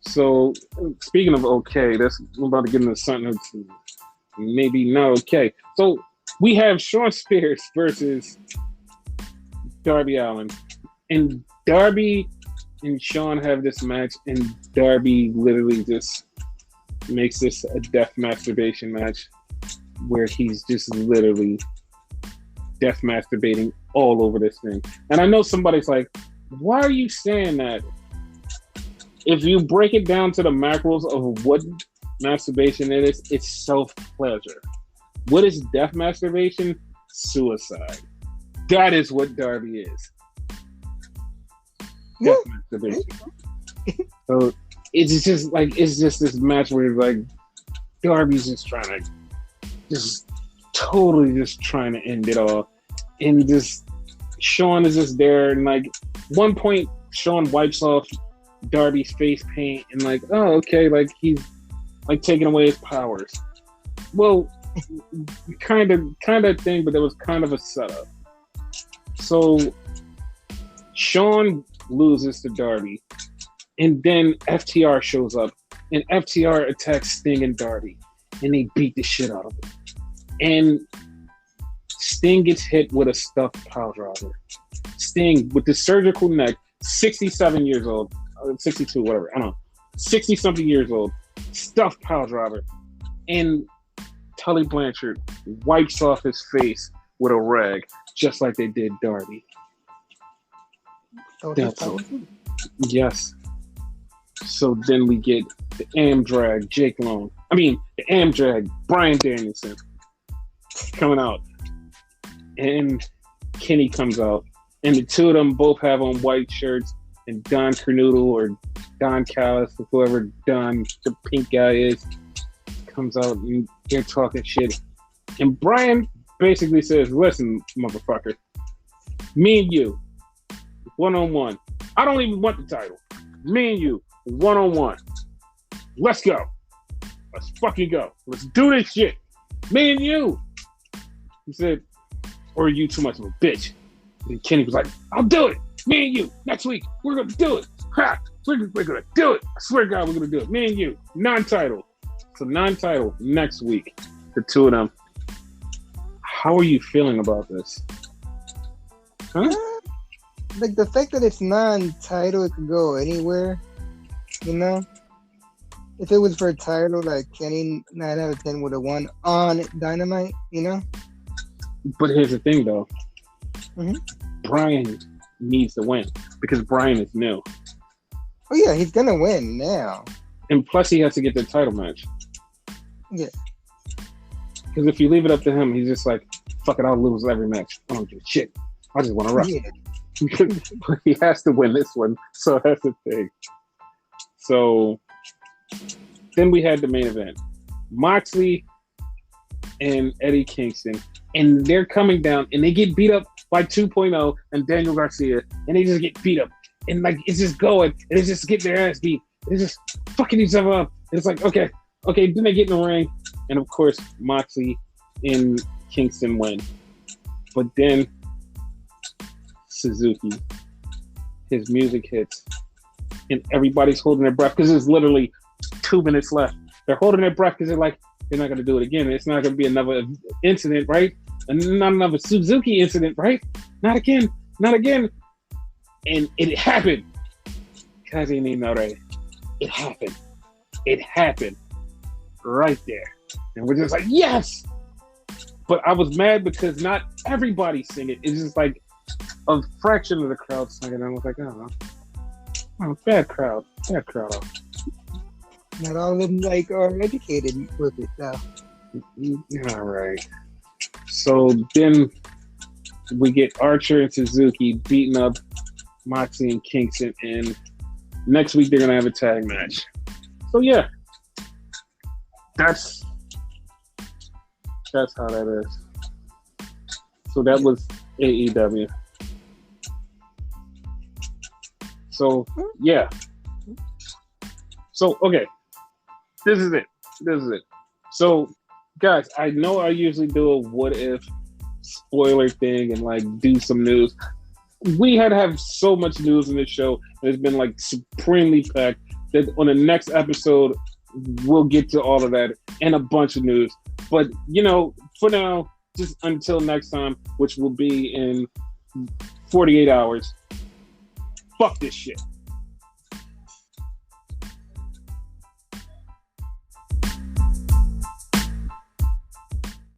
So speaking of okay, we're about to get into something that's maybe not okay. So we have Shawn Spears versus Darby Allin. And Darby and Shawn have this match, and Darby literally just makes this a death masturbation match where he's just literally death masturbating all over this thing. And I know somebody's like, why are you saying that? If you break it down to the macros of what masturbation is, it's self-pleasure. What is death masturbation? Suicide. That is what Darby is. Death masturbation. So it's just this match where like Darby's just trying to end it all. And just Shawn is just there, and like one point Shawn wipes off Darby's face paint and like, oh, okay, like he's like taking away his powers. Well, kind of thing, but there was kind of a setup. So Shawn loses to Darby, and then FTR shows up, and FTR attacks Sting and Darby, and they beat the shit out of him. And Sting gets hit with a stuffed pile driver. Sting with the surgical neck, 67 years old, 62, whatever, I don't know, 60-something years old, stuffed pile driver, and Tully Blanchard wipes off his face with a rag, just like they did Darby. Oh, yes. So then we get the Amdrag Bryan Danielson coming out, and Kenny comes out, and the two of them both have on white shirts, and Don Cornudo or Don Callis, or whoever Don the pink guy is, comes out and they're talking shit. And Bryan basically says, listen, motherfucker, me and you, one-on-one. I don't even want the title. Me and you, one-on-one. Let's go. let's fucking go. Let's do this shit. Me and you. He said, or are you too much of a bitch? And Kenny was like, I'll do it. Me and you. Next week, we're going to do it. Ha! We're going to do it. I swear to God, we're going to do it. Me and you. Non-title. So non-title next week. The two of them. How are you feeling about this? Huh? Like the fact that it's non-title, it could go anywhere. You know? If it was for a title, like Kenny 9 out of 10 would have won on Dynamite, you know? But here's the thing, though. Mm-hmm. Brian needs to win because Brian is new. Oh, yeah, he's going to win now. And plus, he has to get the title match. Yeah. Because if you leave it up to him, he's just like, fuck it, I'll lose every match. I don't give a shit. I just want to wrestle. Yeah. But he has to win this one. So that's the thing. So then we had the main event. Moxley and Eddie Kingston. And they're coming down and they get beat up by 2.0 and Daniel Garcia. And they just get beat up. And like, it's just going. And it's just getting their ass beat. It's just fucking each other up. And it's like, okay. Then they get in the ring. And of course, Moxley and Kingston win. But then Suzuki, his music hits. And everybody's holding their breath because there's literally 2 minutes left. They're holding their breath because they're like, they're not going to do it again. It's not going to be another incident, right? And not another Suzuki incident, right? Not again. And it happened. Guys ain't even know that. It happened. It happened right there. And we're just like, yes! But I was mad because not everybody sing it. It's just like a fraction of the crowd singing. I was like, oh, bad crowd. Not all of them like are educated with it though. All right. So then we get Archer and Suzuki beating up Moxley and Kingston, and next week they're gonna have a tag match. So yeah, that's how that is. So that was AEW. So yeah. So okay. This is it. So guys, I know I usually do a what if spoiler thing and like do some news. We had to have so much news in this show. It's been like supremely packed that on the next episode we'll get to all of that and a bunch of news. But for now, just until next time, which will be in 48 hours. Fuck this shit.